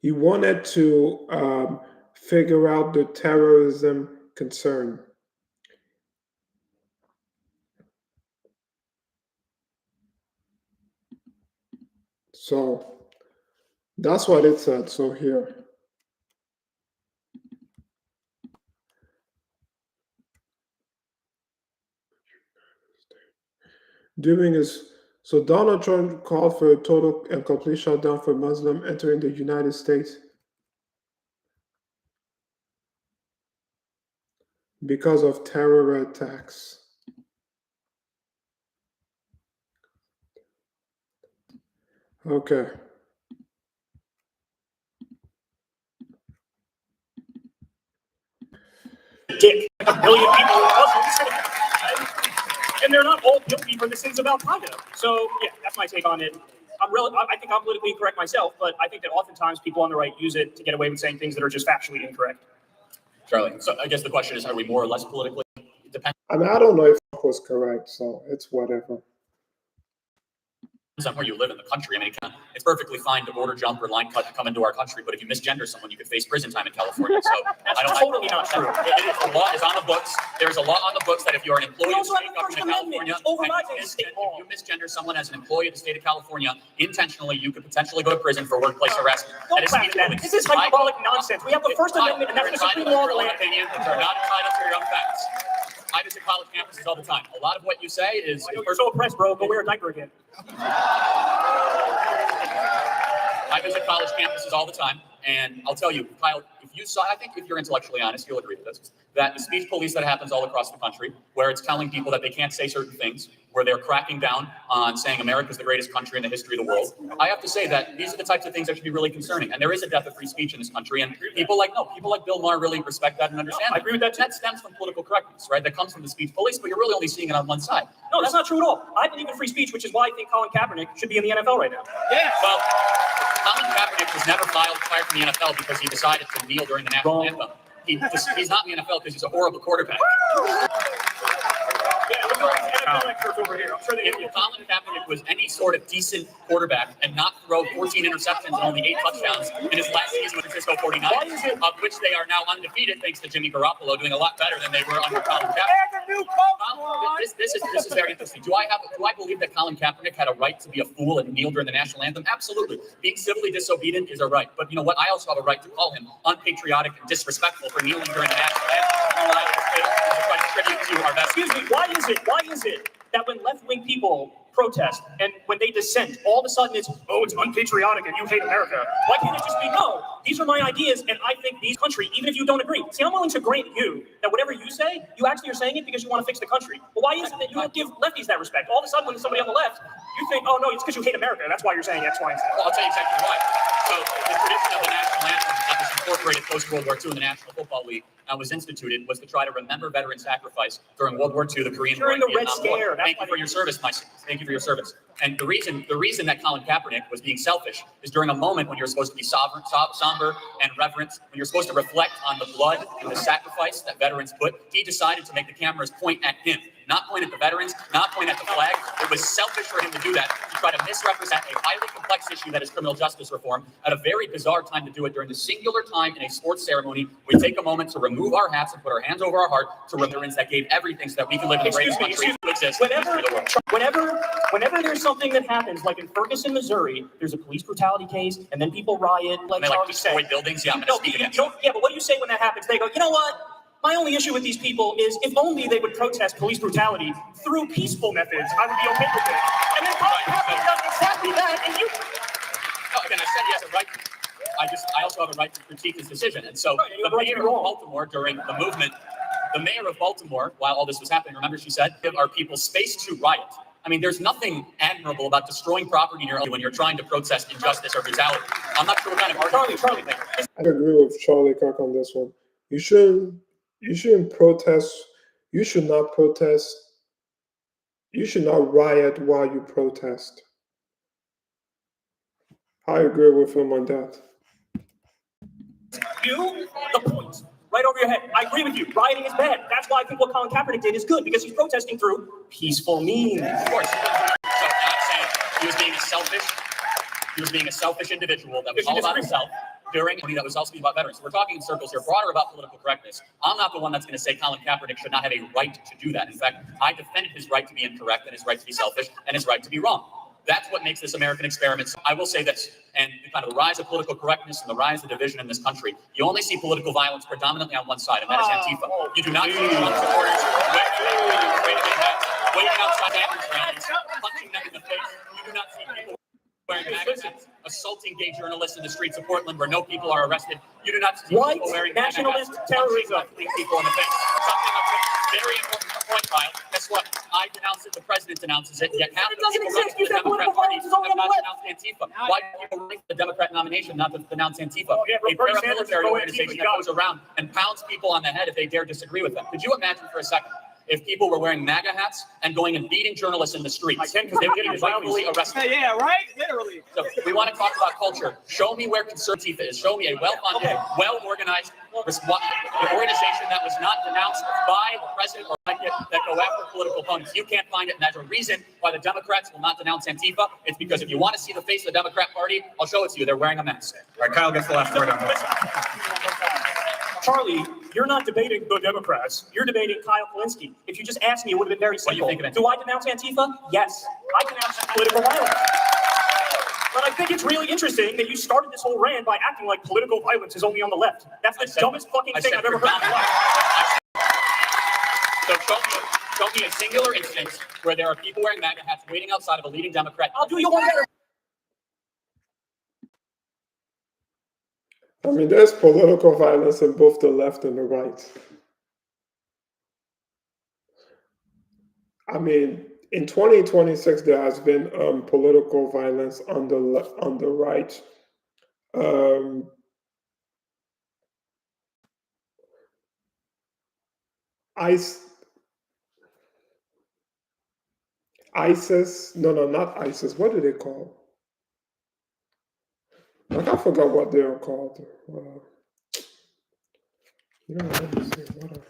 he wanted to figure out the terrorism concern. So that's what it said. So here. So Donald Trump called for a total and complete shutdown for Muslims entering the United States because of terror attacks. Okay. Dick, a billion people who are Muslims, and they're not all guilty for the sins of Al Qaeda. So yeah, that's my take on it. I think I'm politically incorrect myself, but I think that oftentimes people on the right use it to get away with saying things that are just factually incorrect. Charlie, so I guess the question is, are we more or less politically dependent? I mean, I don't know if it was correct, so it's whatever. On where you live in the country. I mean, it's perfectly fine to border jump or line cut to come into our country, but if you misgender someone, you could face prison time in California. So That's totally not true. The law is on the books. There's a law on the books that if you're an employee of the state government of California, if you misgender someone as an employee of the state of California intentionally, you could potentially go to prison for workplace harassment. This is hyperbolic nonsense. We have the First Amendment, and that's the Supreme Law of the land. Opinions are not entitled to your own facts. I visit college campuses all the time. A lot of what you say is. I know you're so oppressed, bro. Go wear a diaper again. I visit college campuses all the time, and I'll tell you, Kyle, if you saw, I think if you're intellectually honest, you'll agree with this, that the speech police that happens all across the country, where it's telling people that they can't say certain things, where they're cracking down on saying America's the greatest country in the history of the world, I have to say that these are the types of things that should be really concerning. And there is a death of free speech in this country, and people like Bill Maher really respect that and understand. I agree with that too. That stems from political correctness, right? That comes from the speech police, but you're really only seeing it on one side. No, that's not true at all. I believe in free speech, which is why I think Colin Kaepernick should be in the NFL right now. Yeah. Well, Colin Kaepernick was never fired from the NFL because he decided to kneel during the national anthem. He's not in the NFL because he's a horrible quarterback. If Colin Kaepernick was any sort of decent quarterback and not throw 14 interceptions and only 8 touchdowns in his last season with the Francisco 49ers, of which they are now undefeated thanks to Jimmy Garoppolo doing a lot better than they were under Colin Kaepernick. This is very interesting. Do I believe that Colin Kaepernick had a right to be a fool and kneel during the national anthem? Absolutely. Being civilly disobedient is a right. But you know what? I also have a right to call him unpatriotic and disrespectful for kneeling during the national anthem. Excuse me, why is it that when left-wing people protest and when they dissent, all of a sudden it's unpatriotic and you hate America? Why can't it just be, no, these are my ideas and I think these country, even if you don't agree. See, I'm willing to grant you that whatever you say, you actually are saying it because you want to fix the country. But why is it that you don't give lefties that respect? All of a sudden when somebody on the left, you think, oh no, it's because you hate America. That's why you're saying X, Y, and Z. Well, I'll tell you exactly why. So the tradition of the national anthem that was incorporated post-World War II in the National Football League and was instituted was to try to remember veteran sacrifice during World War II, the Korean War, during the Red Scare. Thank you for your service, my son. Thank you for your service. And the reason that Colin Kaepernick was being selfish is during a moment when you're supposed to be somber and reverent, when you're supposed to reflect on the blood and the sacrifice that veterans put, he decided to make the cameras point at him. Not point at the veterans, not point at the flag. It was selfish for him to do that, to try to misrepresent a highly complex issue that is criminal justice reform at a very bizarre time to do it during the singular time in a sports ceremony. We take a moment to remove our hats and put our hands over our heart to veterans that gave everything so that we can live in the greatest country to exist. Whenever there's something that happens, like in Ferguson, Missouri, there's a police brutality case, and then people riot, like Charlie destroy buildings. Yeah, I'm but what do you say when that happens? They go, you know what? My only issue with these people is if only they would protest police brutality through peaceful methods, I would be okay with it. And then Colin Kaepernick does exactly that, and you. No, again, I said he has a right. I also have a right to critique his decision. And so the mayor of Baltimore during the movement, while all this was happening, remember she said, give our people space to riot. I mean, there's nothing admirable about destroying property when you're trying to protest injustice or brutality. I'm not sure what kind of argument Charlie thinks. I agree with Charlie Kirk on this one. You shouldn't protest. You should not protest. You should not riot while you protest. I agree with him on that. The point right over your head. I agree with you. Rioting is bad. That's why I think what Colin Kaepernick did is good, because he's protesting through peaceful means. Of course. So I'm saying he was being a selfish individual that was all about himself. That was also about veterans. So we're talking in circles here, broader about political correctness. I'm not the one that's going to say Colin Kaepernick should not have a right to do that. In fact, I defended his right to be incorrect and his right to be selfish and his right to be wrong. That's what makes this American experiment. So I will say this, and kind of the rise of political correctness and the rise of division in this country, you only see political violence predominantly on one side, and that is Antifa. You do not see Trump supporters waiting outside Andrews rallies, punching them in the face. You do not see people wearing MAGA hats, assaulting gay journalists in the streets of Portland where no people are arrested. You do not see people wearing nationalist terrorism, punching people in the face. Something very important. point, Kyle. Guess what? I denounce it. The president denounces it. Yet half It the doesn't people running exist. for You the said Democrat political Party violence is only have on not the denounced Antifa. Why do people running for the Democrat nomination not to denounce Antifa? Oh, yeah, A Bernie Sanders is paramilitary pro-Antifa. organization that goes around and pounds people on the head if they dare disagree with them. Could you imagine for a second if people were wearing MAGA hats and going and beating journalists in the streets? I can, because they were getting rightfully arrested. Yeah, right? Literally. So we want to talk about culture. Show me where conservative is. Show me a well-funded, well-organized organization that was not denounced by the president or that go after political opponents. You can't find it, and that's a reason why the Democrats will not denounce Antifa. It's because if you want to see the face of the Democrat Party, I'll show it to you. They're wearing a mask. All right, Kyle gets the last word on this. Charlie, you're not debating the Democrats. You're debating Kyle Kulinsky. If you just asked me, it would have been very What do you simple. think of Antifa? Do I denounce Antifa? Yes. I denounce political violence. But I think it's really interesting that you started this whole rant by acting like political violence is only on the left. That's the dumbest fucking thing I've ever heard in my life. So show me a singular instance where there are people wearing MAGA hats waiting outside of a leading Democrat. I'll do you one better. I mean, there's political violence in both the left and the right. I mean, in 2026, there has been political violence on the right. ISIS, no, not ISIS. What do they call? Like, I forgot what they are called. Let me see. What are...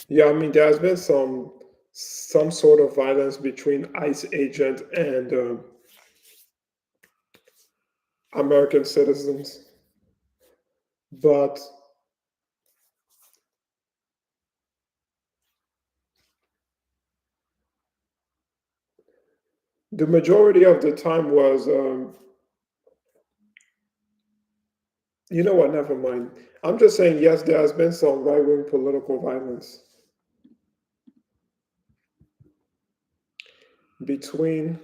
Yeah, I mean, there has been some sort of violence between ICE agent and American citizens, but the majority of the time was, you know what? Never mind. I'm just saying, yes, there has been some right-wing political violence between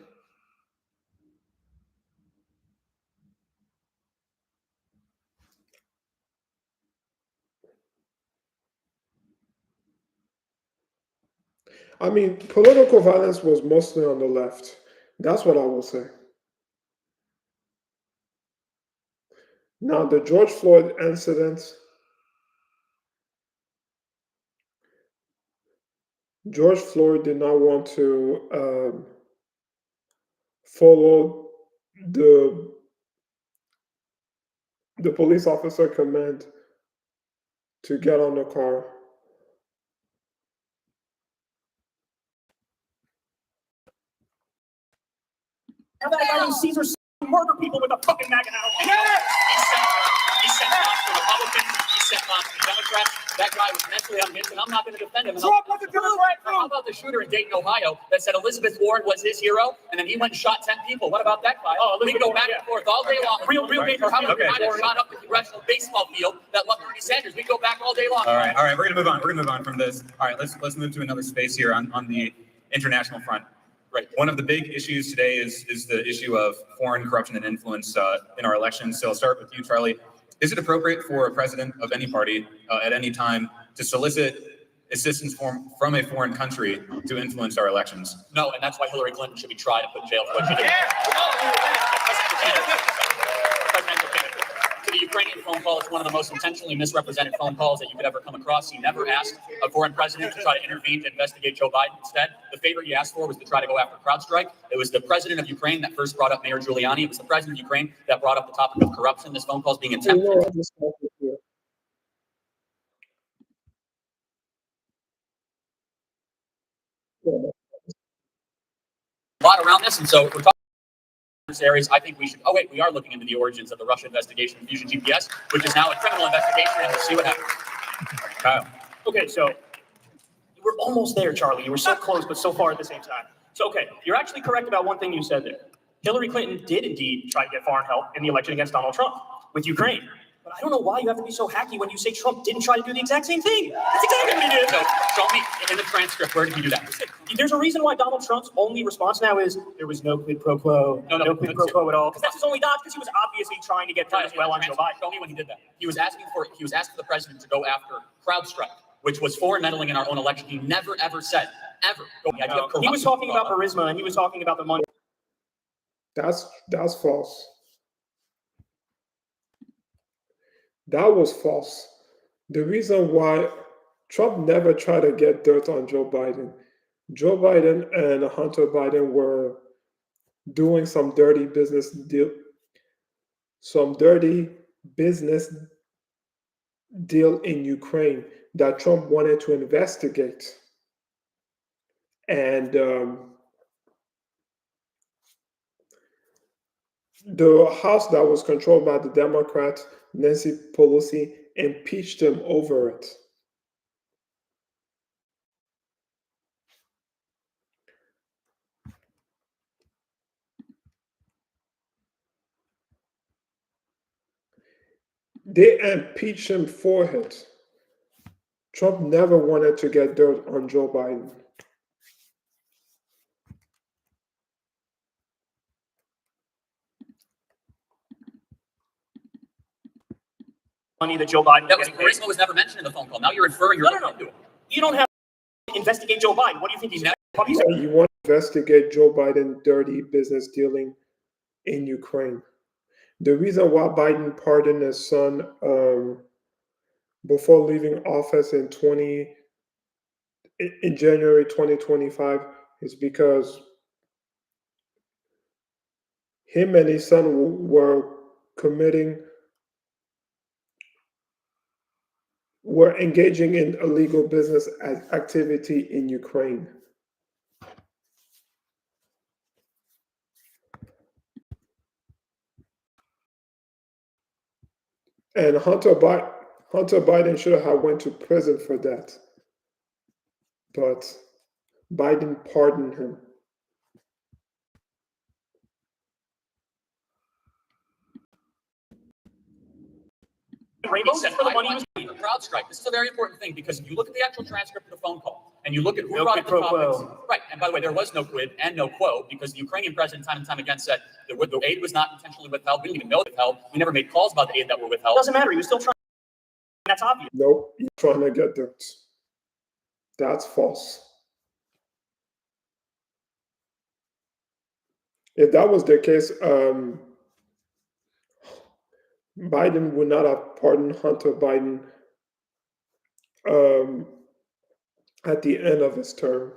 I mean, political violence was mostly on the left. That's what I will say. Now, the George Floyd incident, George Floyd did not want to follow the police officer command to get on the car. How about a guy named Caesar murder people with a fucking MAGA hat on? He sent bombs to Republicans. He sent bombs to Democrats. That guy was mentally unhinged, and I'm not going to defend him. Trump was a Democrat, How about the shooter in Dayton, Ohio, that said Elizabeth Warren was his hero, and then he went and shot 10 people? What about that guy? We can go back and forth all day long. Real Or how about the guy that shot up the congressional baseball field that loved Bernie Sanders? We can go back all day long. All right, we're gonna move on. We're gonna move on from this. All right, let's move to another space here on the international front. Right. One of the big issues today is the issue of foreign corruption and influence in our elections. So I'll start with you, Charlie. Is it appropriate for a president of any party at any time to solicit assistance from a foreign country to influence our elections? No, and that's why Hillary Clinton should be tried and put in jail for what she did. To the Ukrainian phone call, it's one of the most intentionally misrepresented phone calls that you could ever come across. He never asked a foreign president to try to intervene to investigate Joe Biden. Instead, the favor he asked for was to try to go after CrowdStrike. It was the president of Ukraine that first brought up Mayor Giuliani. It was the president of Ukraine that brought up the topic of corruption. This phone call is being attempted. A lot around this, and so we're talking areas. I think we should. Oh wait, we are looking into the origins of the Russia investigation of Fusion GPS, which is now a criminal investigation, and we'll see what happens. Kyle. Okay, so we're almost there, Charlie. You were so close, but so far at the same time. So, okay, you're actually correct about one thing you said there. Hillary Clinton did indeed try to get foreign help in the election against Donald Trump with Ukraine. But I don't know why you have to be so hacky when you say Trump didn't try to do the exact same thing. That's exactly what he did. So show me in the transcript, where did he do that? There's a reason why Donald Trump's only response now is there was no quid pro quo, no quid pro quo at all. Because that's his only dodge, because he was obviously trying to get through as well on Joe Biden. Show me when he did that. He was asking the president to go after CrowdStrike, which was foreign meddling in our own election. He never, ever said, ever. He was talking about charisma, and he was talking about the money. That's false. That was false. The reason why Trump never tried to get dirt on Joe Biden. Joe Biden and Hunter Biden were doing some dirty business deal in Ukraine that Trump wanted to investigate. And the House that was controlled by the Democrats, Nancy Pelosi, impeached him over it. They impeached him for it. Trump never wanted to get dirt on Joe Biden. Money that Joe Biden was getting. Charisma was never mentioned in the phone call. Now you're inferring you're No. You don't have to investigate Joe Biden. What do you think he's never? You want to investigate Joe Biden's dirty business dealing in Ukraine. The reason why Biden pardoned his son before leaving office in January 2025 is because him and his son were engaging in illegal business activity in Ukraine. And Hunter Biden should have went to prison for that. But Biden pardoned him. Rainbows for the money he was getting. CrowdStrike. This is a very important thing because you look at the actual transcript of the phone call and you look at who No brought quid up the pro quo. topics. Right. And by the way, there was no quid and no quo because the Ukrainian president time and time again said that the aid was not intentionally withheld. We didn't even know it withheld. We never made calls about the aid that were withheld. Doesn't matter. He was still trying. That's obvious. Nope, you're trying to get dirt. That's false. If that was the case, Biden would not have pardoned Hunter Biden at the end of his term.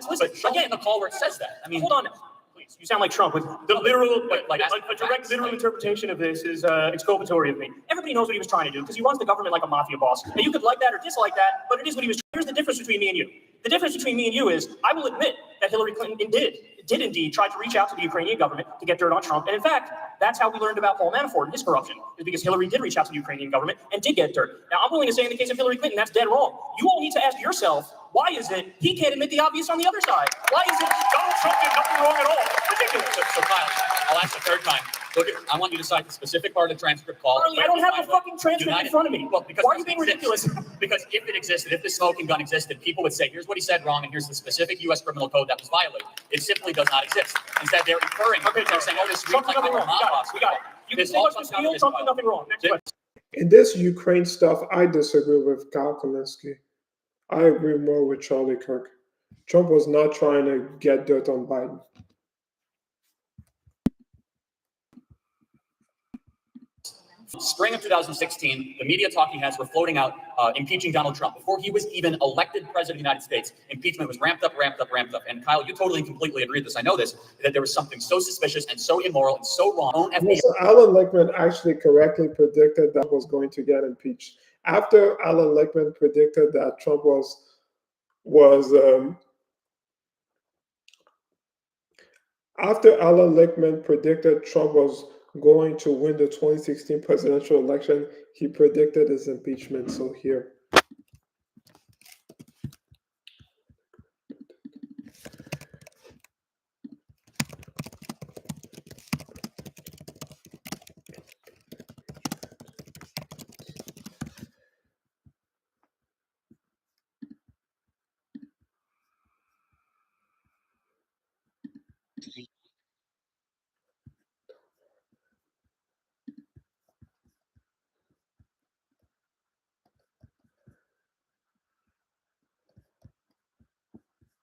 Listen, again, the call where it says that. I mean, hold on, please. You sound like Trump. With the literal, a direct literal interpretation of this is exculpatory of me. Everybody knows what he was trying to do because he runs the government like a mafia boss. Now, you could like that or dislike that, but it is what he was. Here's the difference between me and you. The difference between me and you is I will admit that Hillary Clinton did indeed try to reach out to the Ukrainian government to get dirt on Trump. And in fact, that's how we learned about Paul Manafort and his corruption, is because Hillary did reach out to the Ukrainian government and did get dirt. Now, I'm willing to say in the case of Hillary Clinton, that's dead wrong. You all need to ask yourself, why is it he can't admit the obvious on the other side? Why is it Donald Trump did nothing wrong at all? Ridiculous. So Kyle, I'll ask the third time. Look, I want you to cite the specific part of the transcript call. Charlie, I don't have the fucking transcript in front of me. Well, because why are you being ridiculous? Because if it existed, if the smoking gun existed, people would say, here's what he said wrong, and here's the specific U.S. criminal code that was violated. It simply does not exist. Instead, they're inferring. Okay, they're saying, oh, this Trump did nothing wrong. We got it. You can say what's the steal, Trump did nothing wrong. Next question. In this Ukraine stuff, I disagree with Kyle Kulinsky. I agree more with Charlie Kirk. Trump was not trying to get dirt on Biden. Spring of 2016, the media talking heads were floating out impeaching Donald Trump. Before he was even elected president of the United States, impeachment was ramped up. And Kyle, you totally and completely agreed with this. I know this, that there was something so suspicious and so immoral and so wrong. So Allan Lichtman actually correctly predicted that was going to get impeached. After Allan Lichtman predicted that Trump after Allan Lichtman predicted Trump was going to win the 2016 presidential election, he predicted his impeachment. So here.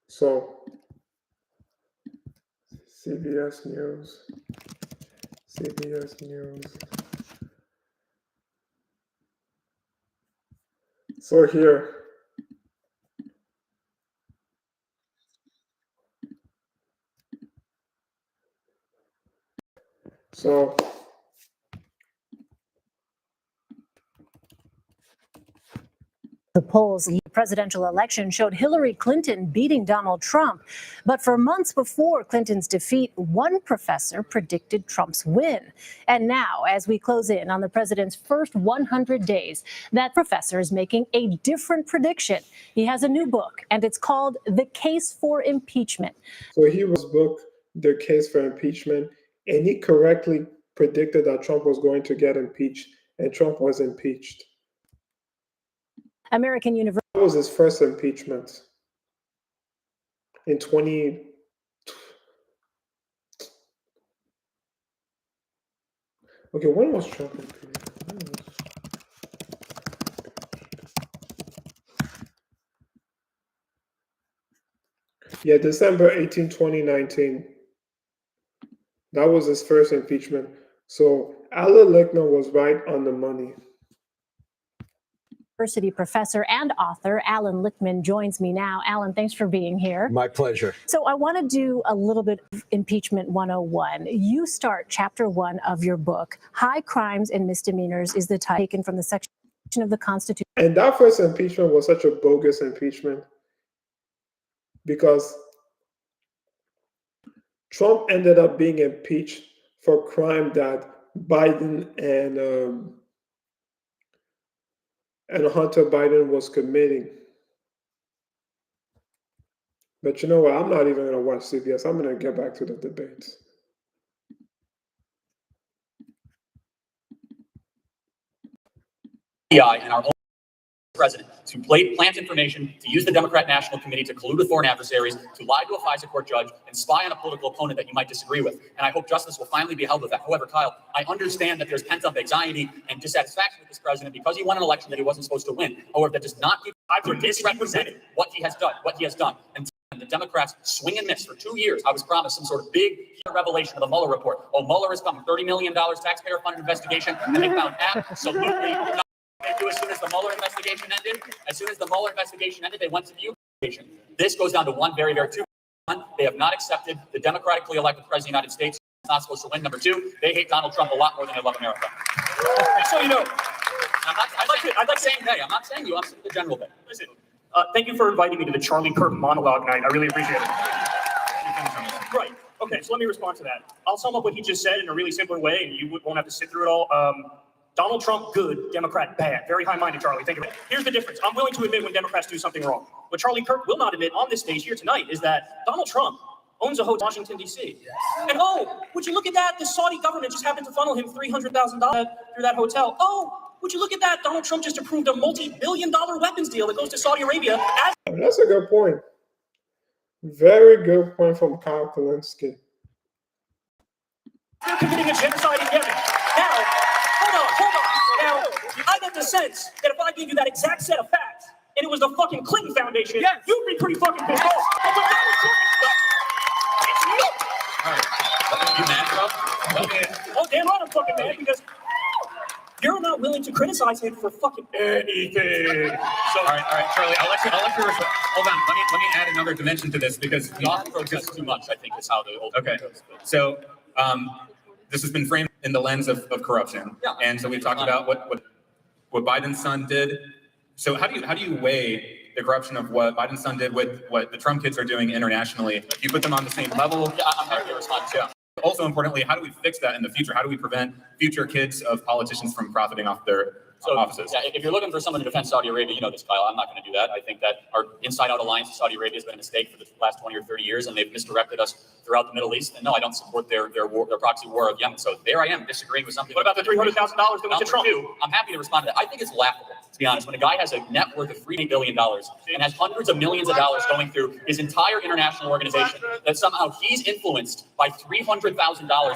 So, CBS News. So here, so the polls in the presidential election showed Hillary Clinton beating Donald Trump. But for months before Clinton's defeat, one professor predicted Trump's win. And now, as we close in on the president's first 100 days, that professor is making a different prediction. He has a new book, and it's called The Case for Impeachment. So he was booked The Case for Impeachment, and he correctly predicted that Trump was going to get impeached, and Trump was impeached. American University. That was his first impeachment in 20. Okay, when was Trump impeached? Yeah, December 18, 2019. That was his first impeachment. So Allan Lichtman was right on the money. University professor and author Allan Lichtman joins me now. Allan, thanks for being here. My pleasure. So I want to do a little bit of Impeachment 101. You start chapter 1 of your book. High Crimes and Misdemeanors is the title taken from the section of the Constitution. And that first impeachment was such a bogus impeachment because Trump ended up being impeached for crime that Biden and Hunter Biden was committing. But you know what? I'm not even going to watch CBS. I'm going to get back to the debates. And our own president to plant information, to use the Democrat National Committee to collude with foreign adversaries, to lie to a FISA court judge, and spy on a political opponent that you might disagree with. And I hope justice will finally be held with that. However, Kyle, I understand that there's pent-up anxiety and dissatisfaction with this president because he won an election that he wasn't supposed to win. However, that does not give to misrepresent what he has done. And the Democrats swing and miss for 2 years. I was promised some sort of big revelation of the Mueller report. Oh, Mueller is coming, $30 million taxpayer-funded investigation, and they found absolutely nothing. As soon as the Mueller investigation ended, they went to the investigation. This goes down to one very, very two. One, they have not accepted the democratically elected president of the United States. He's not supposed to win. Number two, they hate Donald Trump a lot more than they love America. So you know, I'm not saying you. I'm saying the general thing. Listen, thank you for inviting me to the Charlie Kirk monologue night. I really appreciate it. Right. Okay, so let me respond to that. I'll sum up what he just said in a really simple way, and you won't have to sit through it all. Donald Trump, good. Democrat, bad. Very high-minded, Charlie. Thank you. Here's the difference. I'm willing to admit when Democrats do something wrong. What Charlie Kirk will not admit on this stage here tonight is that Donald Trump owns a hotel in Washington, D.C. Yes. And oh, would you look at that? The Saudi government just happened to funnel him $300,000 through that hotel. Oh, would you look at that? Donald Trump just approved a multi-billion-dollar weapons deal that goes to Saudi Arabia. That's a good point. Very good point from Kyle Kulinsky. They're committing a genocide in Yemen. Now, hold on. Now, I get the sense that if I gave you that exact set of facts, and it was the fucking Clinton Foundation, yes, you'd be pretty fucking pissed off. But when Donald Trump is stuck, it's you. All right. You mad, bro? Okay. Oh, damn right I'm fucking mad, because you're not willing to criticize him for fucking anything. So, all right, Charlie, I'll let you respond. Hold on, let me add another dimension to this because Not protest too much, I think, is how the old okay. goes. So this has been framed in the lens of corruption. Yeah. And so we've talked about what Biden's son did. So how do you weigh the corruption of what Biden's son did with what the Trump kids are doing internationally? Do you put them on the same level? Yeah, I'm happy to respond to that. Also importantly, how do we fix that in the future? How do we prevent future kids of politicians from profiting off their offices? Yeah, if you're looking for someone to defend Saudi Arabia, you know this, Kyle. I'm not going to do that. I think that our inside-out alliance with Saudi Arabia has been a mistake for the last 20 or 30 years, and they've misdirected us throughout the Middle East. And no, I don't support their proxy war of Yemen. So there I am disagreeing with something. What about the $300,000 that went to Trump? I'm happy to respond to that. I think it's laughable. be honest. When a guy has a net worth of $3 billion and has hundreds of millions of dollars going through his entire international organization, that somehow he's influenced by $300,000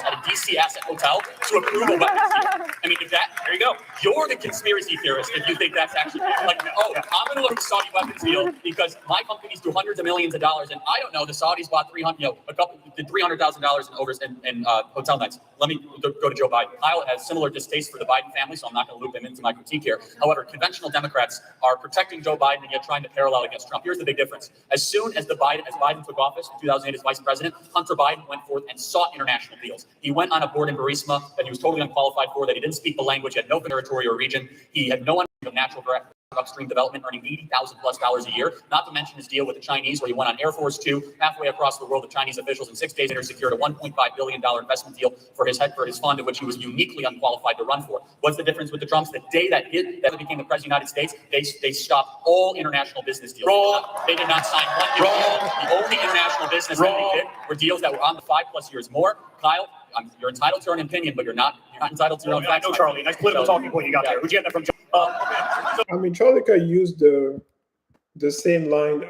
at a DC asset hotel to approve a weapons deal. I mean, if that, there you go. You're the conspiracy theorist if you think that's actually like, oh, I'm going to look at Saudi weapons deal because my companies do hundreds of millions of dollars, and I don't know, the Saudis bought did $300,000 in overs in hotel nights. Let me go to Joe Biden. Kyle has similar distaste for the Biden family, so I'm not going to loop him into my critique here. However, conventional Democrats are protecting Joe Biden and yet trying to parallel against Trump. Here's the big difference. As soon as Biden took office in 2008 as vice president, Hunter Biden went forth and sought international deals. He went on a board in Burisma that he was totally unqualified for, that he didn't speak the language, he had no territory or region, he had no understanding of natural upstream development, earning $80,000+ a year, not to mention his deal with the Chinese, where he went on Air Force 2 halfway across the world. The Chinese officials in 6 days later secured a $1.5 billion investment deal for his fund, in which he was uniquely unqualified to run for. What's the difference with the Trumps? The day that he became the president of the United States, they stopped all international business deals. They did not sign one new deal. The only international business that they did were deals that were on the 5+ years more. Kyle, you're entitled to an opinion, but you're not entitled to your own facts. I know, Charlie. Nice political talking point you got there. Who'd you get that from? I mean, Charlie Kirk used the same line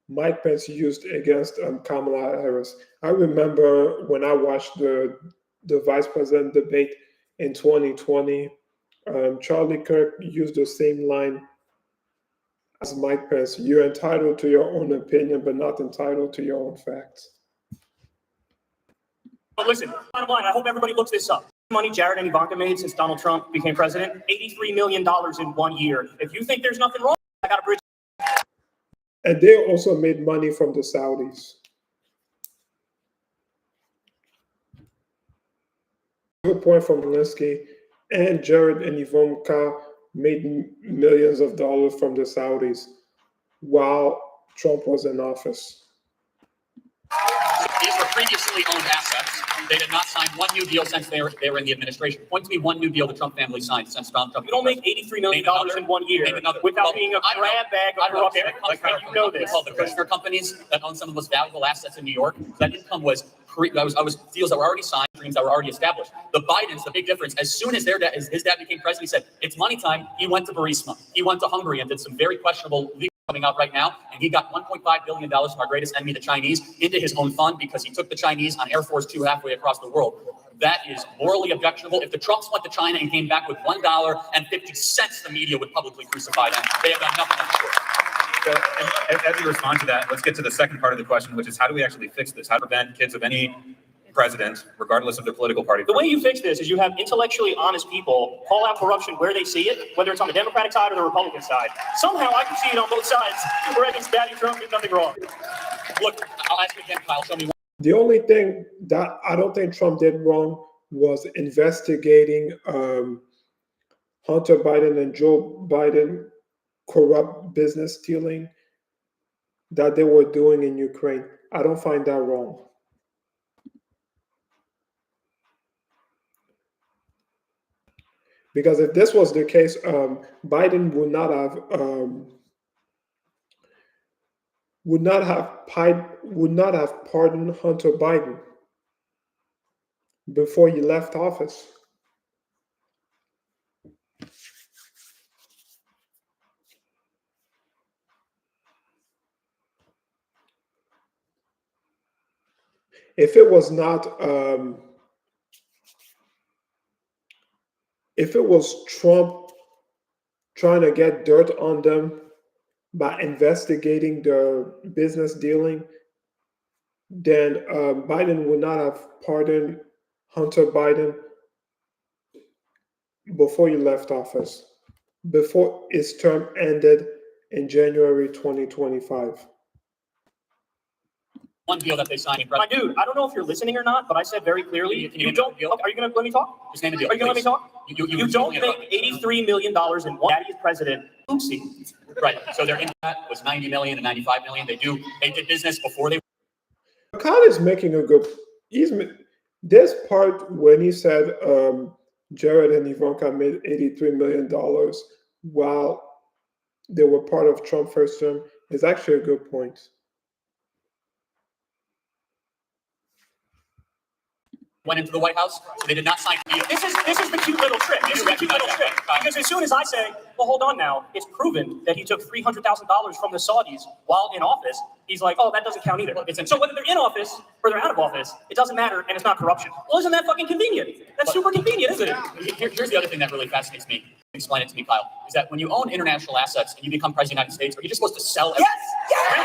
Mike Pence used against Kamala Harris. I remember when I watched the vice president debate in 2020, Charlie Kirk used the same line as Mike Pence. You're entitled to your own opinion, but not entitled to your own facts. But listen, bottom line, I hope everybody looks this up. Money Jared and Ivanka made since Donald Trump became president, $83 million in 1 year. If you think there's nothing wrong, I got a bridge. And they also made money from the Saudis. Good point from Kulinsky. And Jared and Ivanka made millions of dollars from the Saudis while Trump was in office. These were previously owned assets. They did not sign one new deal since they were in the administration. Point to me one new deal the Trump family signed since Donald Trump. You don't make $83 million in 1 year without being a grab bag of corruption. Like, you know this. The Kushner companies that own some of the most valuable assets in New York, that income was deals that were already signed, dreams that were already established. The Bidens, the big difference, as soon as his dad became president, he said, it's money time. He went to Burisma. He went to Hungary and did some very questionable legal coming out right now, and he got $1.5 billion from our greatest enemy, the Chinese, into his own fund because he took the Chinese on Air Force 2 halfway across the world. That is morally objectionable. If the Trumps went to China and came back with $1.50, the media would publicly crucify them. They have done nothing of the sort. So, as we respond to that, let's get to the second part of the question, which is how do we actually fix this? How to prevent kids of any president, regardless of their political party? The way you fix this is you have intellectually honest people call out corruption where they see it, whether it's on the Democratic side or the Republican side. Somehow I can see it on both sides, where I think Daddy Trump did nothing wrong. Look, I'll ask you again, Kyle, show me one. The only thing that I don't think Trump did wrong was investigating Hunter Biden and Joe Biden corrupt business dealing that they were doing in Ukraine. I don't find that wrong. Because if this was the case, Biden would not have pardoned Hunter Biden before he left office. If it was not, if it was Trump trying to get dirt on them by investigating their business dealing, then Biden would not have pardoned Hunter Biden before he left office, before his term ended in January 2025. One deal that they signed. My dude, I don't know if you're listening or not, but I said very clearly, you don't. Okay, are you going to let me talk? Just name a deal. Are you going to let me talk? You don't you make $83 million in one. Daddy is president. Oopsie. Right. So their income was $90 million and $95 million. They did business before they. Kyle is making a good. This part when he said Jared and Ivanka made $83 million while they were part of Trump's first term is actually a good point. went into the White House, so they did not sign a deal. This is the cute little trick. This is the cute little trick. Because as soon as I say, well, hold on now, it's proven that he took $300,000 from the Saudis while in office, he's like, oh, that doesn't count either. So whether they're in office or they're out of office, it doesn't matter, and it's not corruption. Well, isn't that fucking convenient? That's super convenient, isn't it? Here's the other thing that really fascinates me. Explain it to me, Kyle. Is that when you own international assets and you become president of the United States, are you just supposed to sell everything? Yes!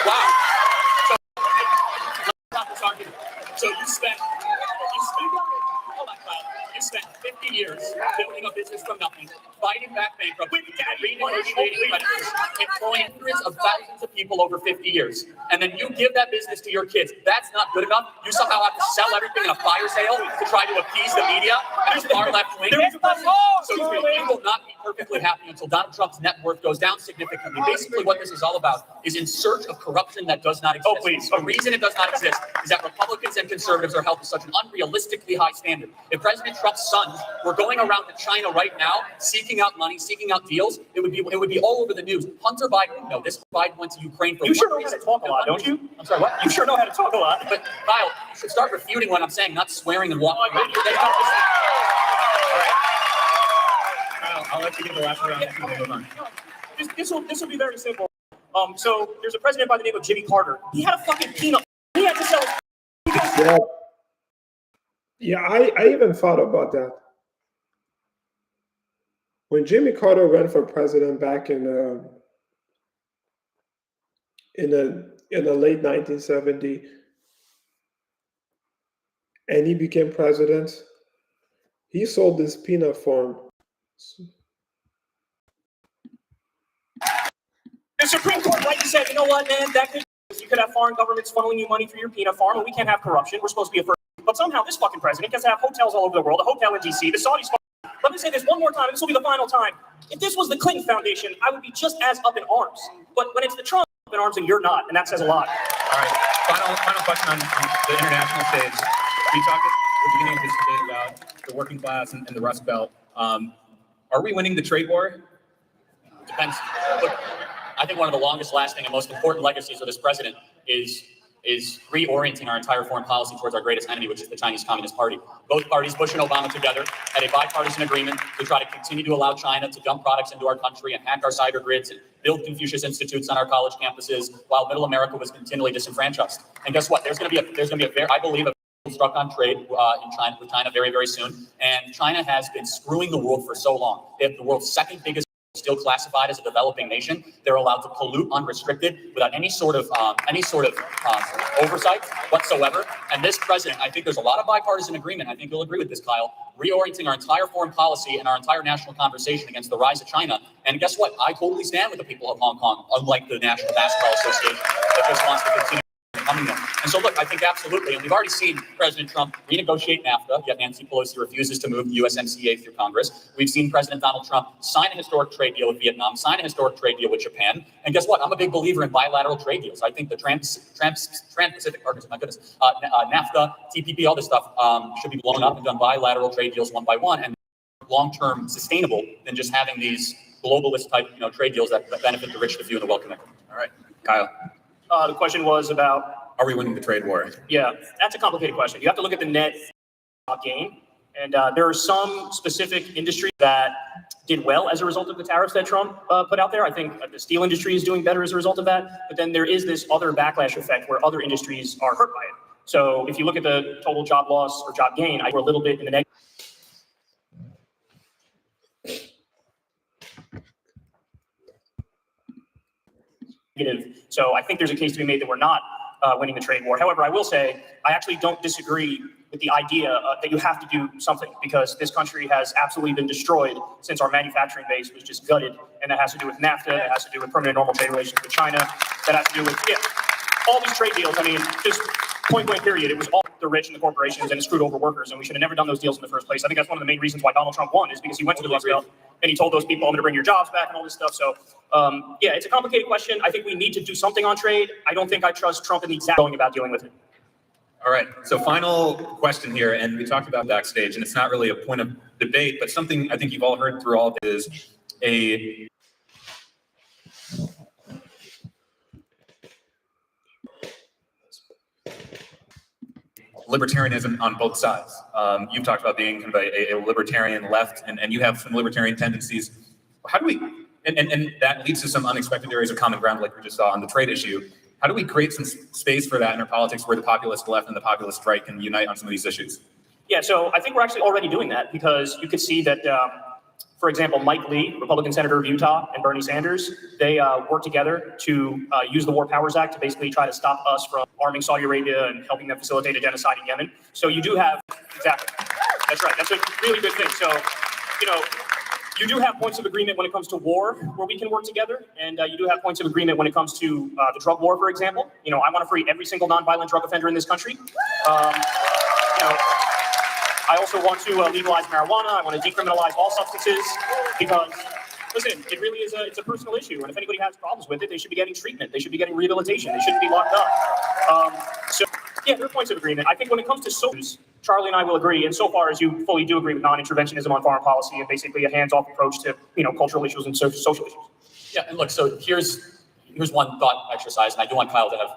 Wow. So you spent hold on, Kyle. You spent 50 years building a business from nothing, fighting back bankruptcy, renegotiating creditors, employing hundreds of thousands of people over 50 years. And then you give that business to your kids. That's not good enough. You somehow have to sell everything in a fire sale to try to appease the media and the far left wing. So you will not be perfectly happy until Donald Trump's net worth goes down significantly. Basically, what this is all about is in search of corruption that does not exist. Oh, please. The reason it does not exist is that Republicans and conservatives are held to such an unrealistically high standard. If President Trump's sons were going around to China right now, seeking out money, seeking out deals, it would be all over the news. Hunter Biden, no, this Biden went to Ukraine for You sure know how to talk a lot, don't you? I'm sorry, what? You sure know how to talk a lot. But Kyle, you should start refuting what I'm saying, not swearing and walking around. I'll let you get the last round. This will be very simple. So there's a president by the name of Jimmy Carter. He had a fucking peanut. He had to sell his Yeah, I even thought about that. When Jimmy Carter ran for president back in the late 1970s, and he became president, he sold this peanut farm. The Supreme Court rightly said, you know what, man, you could have foreign governments funneling you money through your peanut farm, and we can't have corruption. We're supposed to be a first. But somehow this fucking president gets to have hotels all over the world, a hotel in D.C., the Saudis. Let me say this one more time, and this will be the final time. If this was the Clinton Foundation, I would be just as up in arms. But when it's the Trump up in arms, and you're not, and that says a lot. All right, final question on the international stage. We talked at the beginning of this debate about the working class and the Rust Belt. Are we winning the trade war? Depends. Look, I think one of the longest lasting and most important legacies of this president is reorienting our entire foreign policy towards our greatest enemy, which is the Chinese Communist Party. Both parties, Bush and Obama together, had a bipartisan agreement to try to continue to allow China to dump products into our country and hack our cyber grids and build Confucius Institutes on our college campuses while middle America was continually disenfranchised. And guess what? There's going to be I believe, struck on trade with China very, very soon. And China has been screwing the world for so long. They have the world's second biggest, still classified as a developing nation. They're allowed to pollute unrestricted without any sort of oversight whatsoever. And this president, I think there's a lot of bipartisan agreement. I think you'll agree with this, Kyle. Reorienting our entire foreign policy and our entire national conversation against the rise of China. And guess what? I totally stand with the people of Hong Kong, unlike the National Basketball Association that just wants to continue becoming them. And so, look, I think absolutely, and we've already seen President Trump renegotiate NAFTA, yet Nancy Pelosi refuses to move the USMCA through Congress. We've seen President Donald Trump sign a historic trade deal with Vietnam, sign a historic trade deal with Japan. And guess what? I'm a big believer in bilateral trade deals. I think the Trans-Pacific Partnership, my goodness, NAFTA, TPP, all this stuff should be blown up and done bilateral trade deals one by one, and long-term sustainable than just having these globalist type, trade deals that benefit the rich, the few, and the well-connected. All right, Kyle. The question was about, are we winning the trade war? Yeah, that's a complicated question. You have to look at the net gain. And there are some specific industries that did well as a result of the tariffs that Trump put out there. I think the steel industry is doing better as a result of that. But then there is this other backlash effect where other industries are hurt by it. So if you look at the total job loss or job gain, we're a little bit in the negative. So I think there's a case to be made that we're not winning the trade war. However, I will say I actually don't disagree with the idea that you have to do something, because this country has absolutely been destroyed since our manufacturing base was just gutted. And that has to do with NAFTA, that has to do with permanent normal trade relations with China, that has to do with all these trade deals. I mean, just point blank period. It was all the rich and the corporations, and it screwed over workers, and we should have never done those deals in the first place. I think that's one of the main reasons why Donald Trump won, is because he went to the Rust Belt and he told those people, I'm going to bring your jobs back and all this stuff. So, yeah, it's a complicated question. I think we need to do something on trade. I don't think I trust Trump in the exact going about dealing with it. All right, so final question here, and we talked about backstage, and it's not really a point of debate, but something I think you've all heard through all of it is a libertarianism on both sides. You've talked about being kind of a libertarian left, and you have some libertarian tendencies. How do we, and that leads to some unexpected areas of common ground like we just saw on the trade issue. How do we create some space for that in our politics where the populist left and the populist right can unite on some of these issues? Yeah, so I think we're actually already doing that, because you could see that, for example, Mike Lee, Republican senator of Utah, and Bernie Sanders, they work together to use the War Powers Act to basically try to stop us from arming Saudi Arabia and helping them facilitate a genocide in Yemen. So you do have, exactly, that's right, that's a really good thing. So, you know, you do have points of agreement when it comes to war, where we can work together, and you do have points of agreement when it comes to the drug war, for example. You know, I want to free every single nonviolent drug offender in this country. You know, I also want to legalize marijuana. I want to decriminalize all substances, because, listen, it really is it's a personal issue. And if anybody has problems with it, they should be getting treatment. They should be getting rehabilitation. They shouldn't be locked up. So, yeah, there are points of agreement. I think when it comes to social, Charlie and I will agree, insofar as you fully do agree with non-interventionism on foreign policy and basically a hands-off approach to, you know, cultural issues and social issues. Yeah, and look, so here's one thought exercise, and I do want Kyle to have,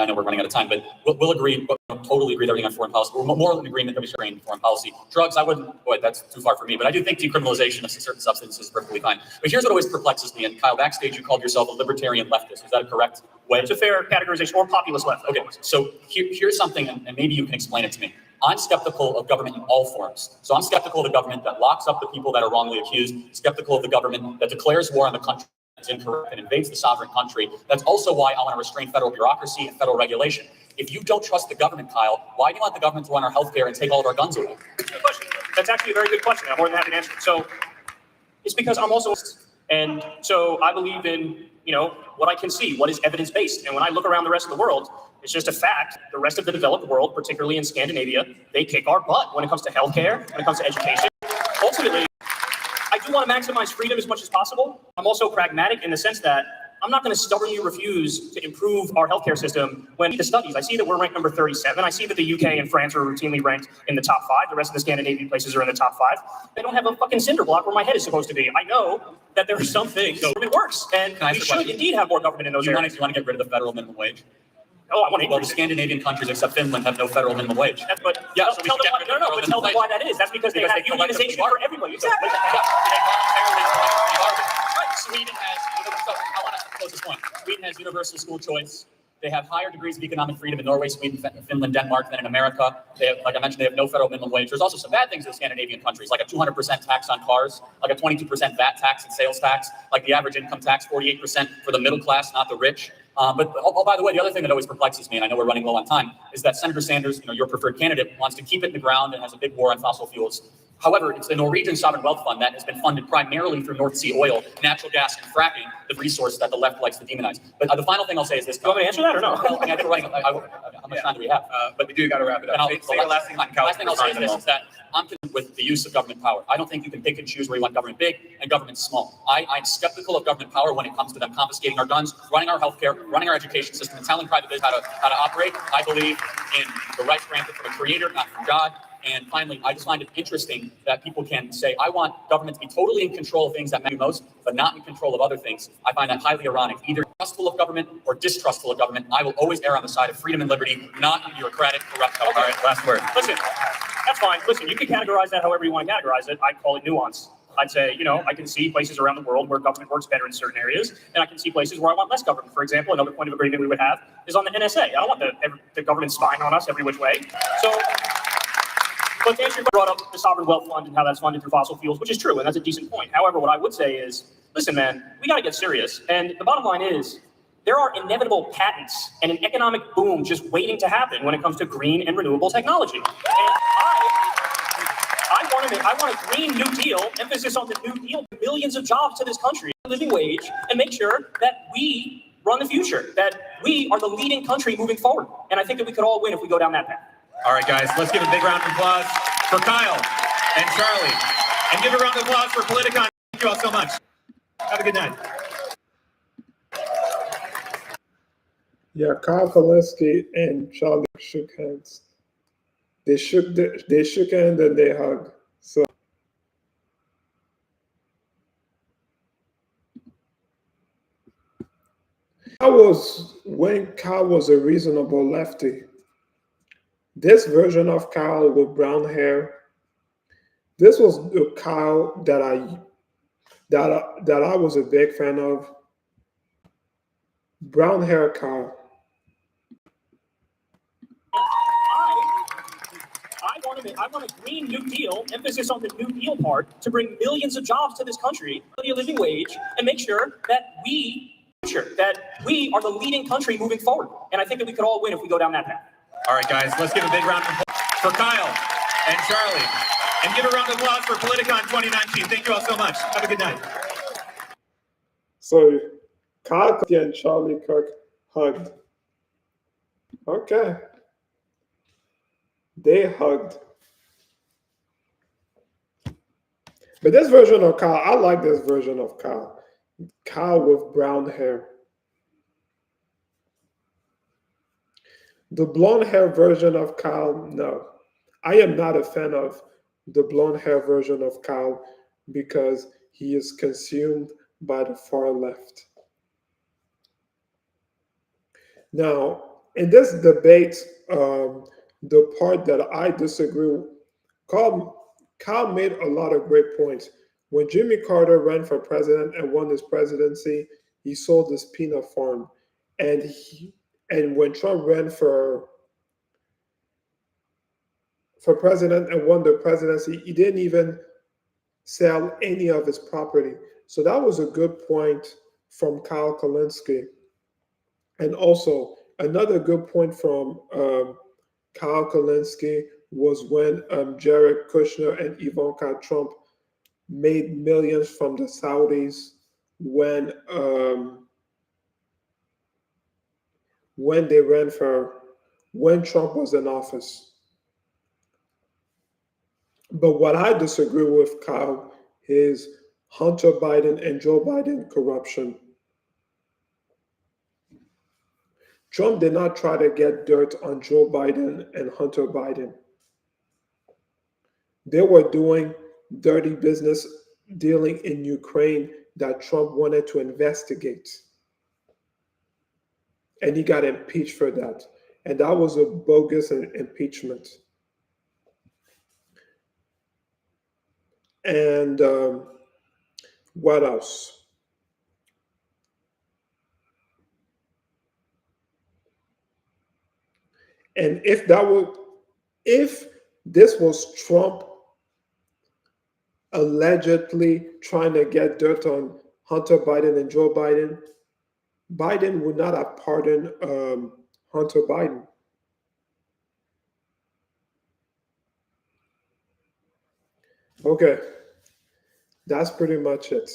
I know we're running out of time, but we'll agree, but totally agree with everything on foreign policy. We're more in agreement that we should train foreign policy. Drugs, I wouldn't, boy, that's too far for me, but I do think decriminalization of certain substances is perfectly fine. But here's what always perplexes me, and Kyle, backstage you called yourself a libertarian leftist. Is that a correct way? It's a fair categorization, or populist left. Okay, so here's something, and maybe you can explain it to me. I'm skeptical of government in all forms. So I'm skeptical of the government that locks up the people that are wrongly accused, skeptical of the government that declares war on the country that's incorrect and invades the sovereign country. That's also why I want to restrain federal bureaucracy and federal regulation. If you don't trust the government, Kyle, why do you want the government to run our healthcare and take all of our guns away? Good question. That's actually a very good question. I'm more than happy to answer it. So it's because I'm also, and so I believe in, you know, what I can see, what is evidence-based. And when I look around the rest of the world, it's just a fact. The rest of the developed world, particularly in Scandinavia, they kick our butt when it comes to healthcare, when it comes to education. Ultimately, I do want to maximize freedom as much as possible. I'm also pragmatic in the sense that I'm not going to stubbornly refuse to improve our healthcare system when the studies. I see that we're ranked number 37. I see that the UK and France are routinely ranked in the top 5. The rest of the Scandinavian places are in the top 5. They don't have a fucking cinder block where my head is supposed to be. I know that there are some things government works, and we should indeed have more government in those areas. You want to get rid of the federal minimum wage? Oh, I want to. Well, the Scandinavian countries, except Finland, have no federal minimum wage. That's, but yeah, so tell them why that is. That's because they have unionization for everybody. Exactly. Sweden has, I want to close this point. Sweden has universal school choice. They have higher degrees of economic freedom in Norway, Sweden, Finland, Denmark than in America. They have, like I mentioned, they have no federal minimum wage. There's also some bad things in the Scandinavian countries, like a 200% tax on cars, like a 22% VAT tax and sales tax, like the average income tax, 48% for the middle class, not the rich. But by the way, the other thing that always perplexes me, and I know we're running low on time, is that Senator Sanders, your preferred candidate, wants to keep it in the ground and has a big war on fossil fuels. However, it's the Norwegian Sovereign Wealth Fund that has been funded primarily through North Sea oil, natural gas, and fracking, the resource that the left likes to demonize. But the final thing I'll say is this. Do you want me to answer that or no? I think we're running. How much time do we have? But we do got to wrap it up. The last thing I'll say is this, is that I'm concerned with the use of government power. I don't think you can pick and choose where you want government big and government small. I'm skeptical of government power when it comes to them confiscating our guns, running our healthcare, running our education system, and telling private business how to operate. I believe in the rights granted from a creator, not from God. And finally, I just find it interesting that people can say, I want government to be totally in control of things that matter most, but not in control of other things. I find that highly ironic. Either trustful of government or distrustful of government. I will always err on the side of freedom and liberty, not bureaucratic, corrupt government. All right, last word. Listen, that's fine. Listen, you can categorize that however you want to categorize it. I'd call it nuance. I'd say, I can see places around the world where government works better in certain areas, and I can see places where I want less government. For example, another point of agreement we would have is on the NSA. I don't want the government spying on us every which way. So, but to answer your question, brought up the Sovereign Wealth Fund and how that's funded through fossil fuels, which is true, and that's a decent point. However, what I would say is, listen, man, we got to get serious. And the bottom line is, there are inevitable patents and an economic boom just waiting to happen when it comes to green and renewable technology. And I want a Green New Deal, emphasis on the New Deal, millions of jobs to this country, living wage, and make sure that we run the future, that we are the leading country moving forward. And I think that we could all win if we go down that path. All right, guys, let's give a big round of applause for Kyle and Charlie. And give a round of applause for Politicon. Thank you all so much. Have a good night. Yeah, Kyle Kulinsky and Charlie shook hands. They shook hands and they hugged. So when Kyle was a reasonable lefty, This version of Kyle with brown hair, this was the Kyle that I was a big fan of. Brown hair Kyle. I want a Green New Deal, emphasis on the New Deal part, to bring millions of jobs to this country, a living wage, and make sure that we are the leading country moving forward. And I think that we could all win if we go down that path. All right, guys, let's give a big round of applause for Kyle and Charlie. And give a round of applause for Politicon 2019. Thank you all so much. Have a good night. So Kyle and Charlie Kirk hugged. Okay. They hugged. But this version of Kyle, I like this version of Kyle. Kyle with brown hair. The blonde hair version of Kyle, no. I am not a fan of the blonde hair version of Kyle because he is consumed by the far left. Now, in this debate, the part that I disagree with, Kyle made a lot of great points. When Jimmy Carter ran for president and won his presidency, he sold his peanut farm. And when Trump ran for president and won the presidency, he didn't even sell any of his property. So that was a good point from Kyle Kulinsky. And also, another good point from Kyle Kulinsky was when Jared Kushner and Ivanka Trump made millions from the Saudis when when Trump was in office. But what I disagree with, Kyle, is Hunter Biden and Joe Biden corruption. Trump did not try to get dirt on Joe Biden and Hunter Biden. They were doing dirty business dealing in Ukraine that Trump wanted to investigate. And he got impeached for that. And that was a bogus impeachment. And what else? And if this was Trump allegedly trying to get dirt on Hunter Biden and Joe Biden, Biden would not have pardoned Hunter Biden. Okay, that's pretty much it.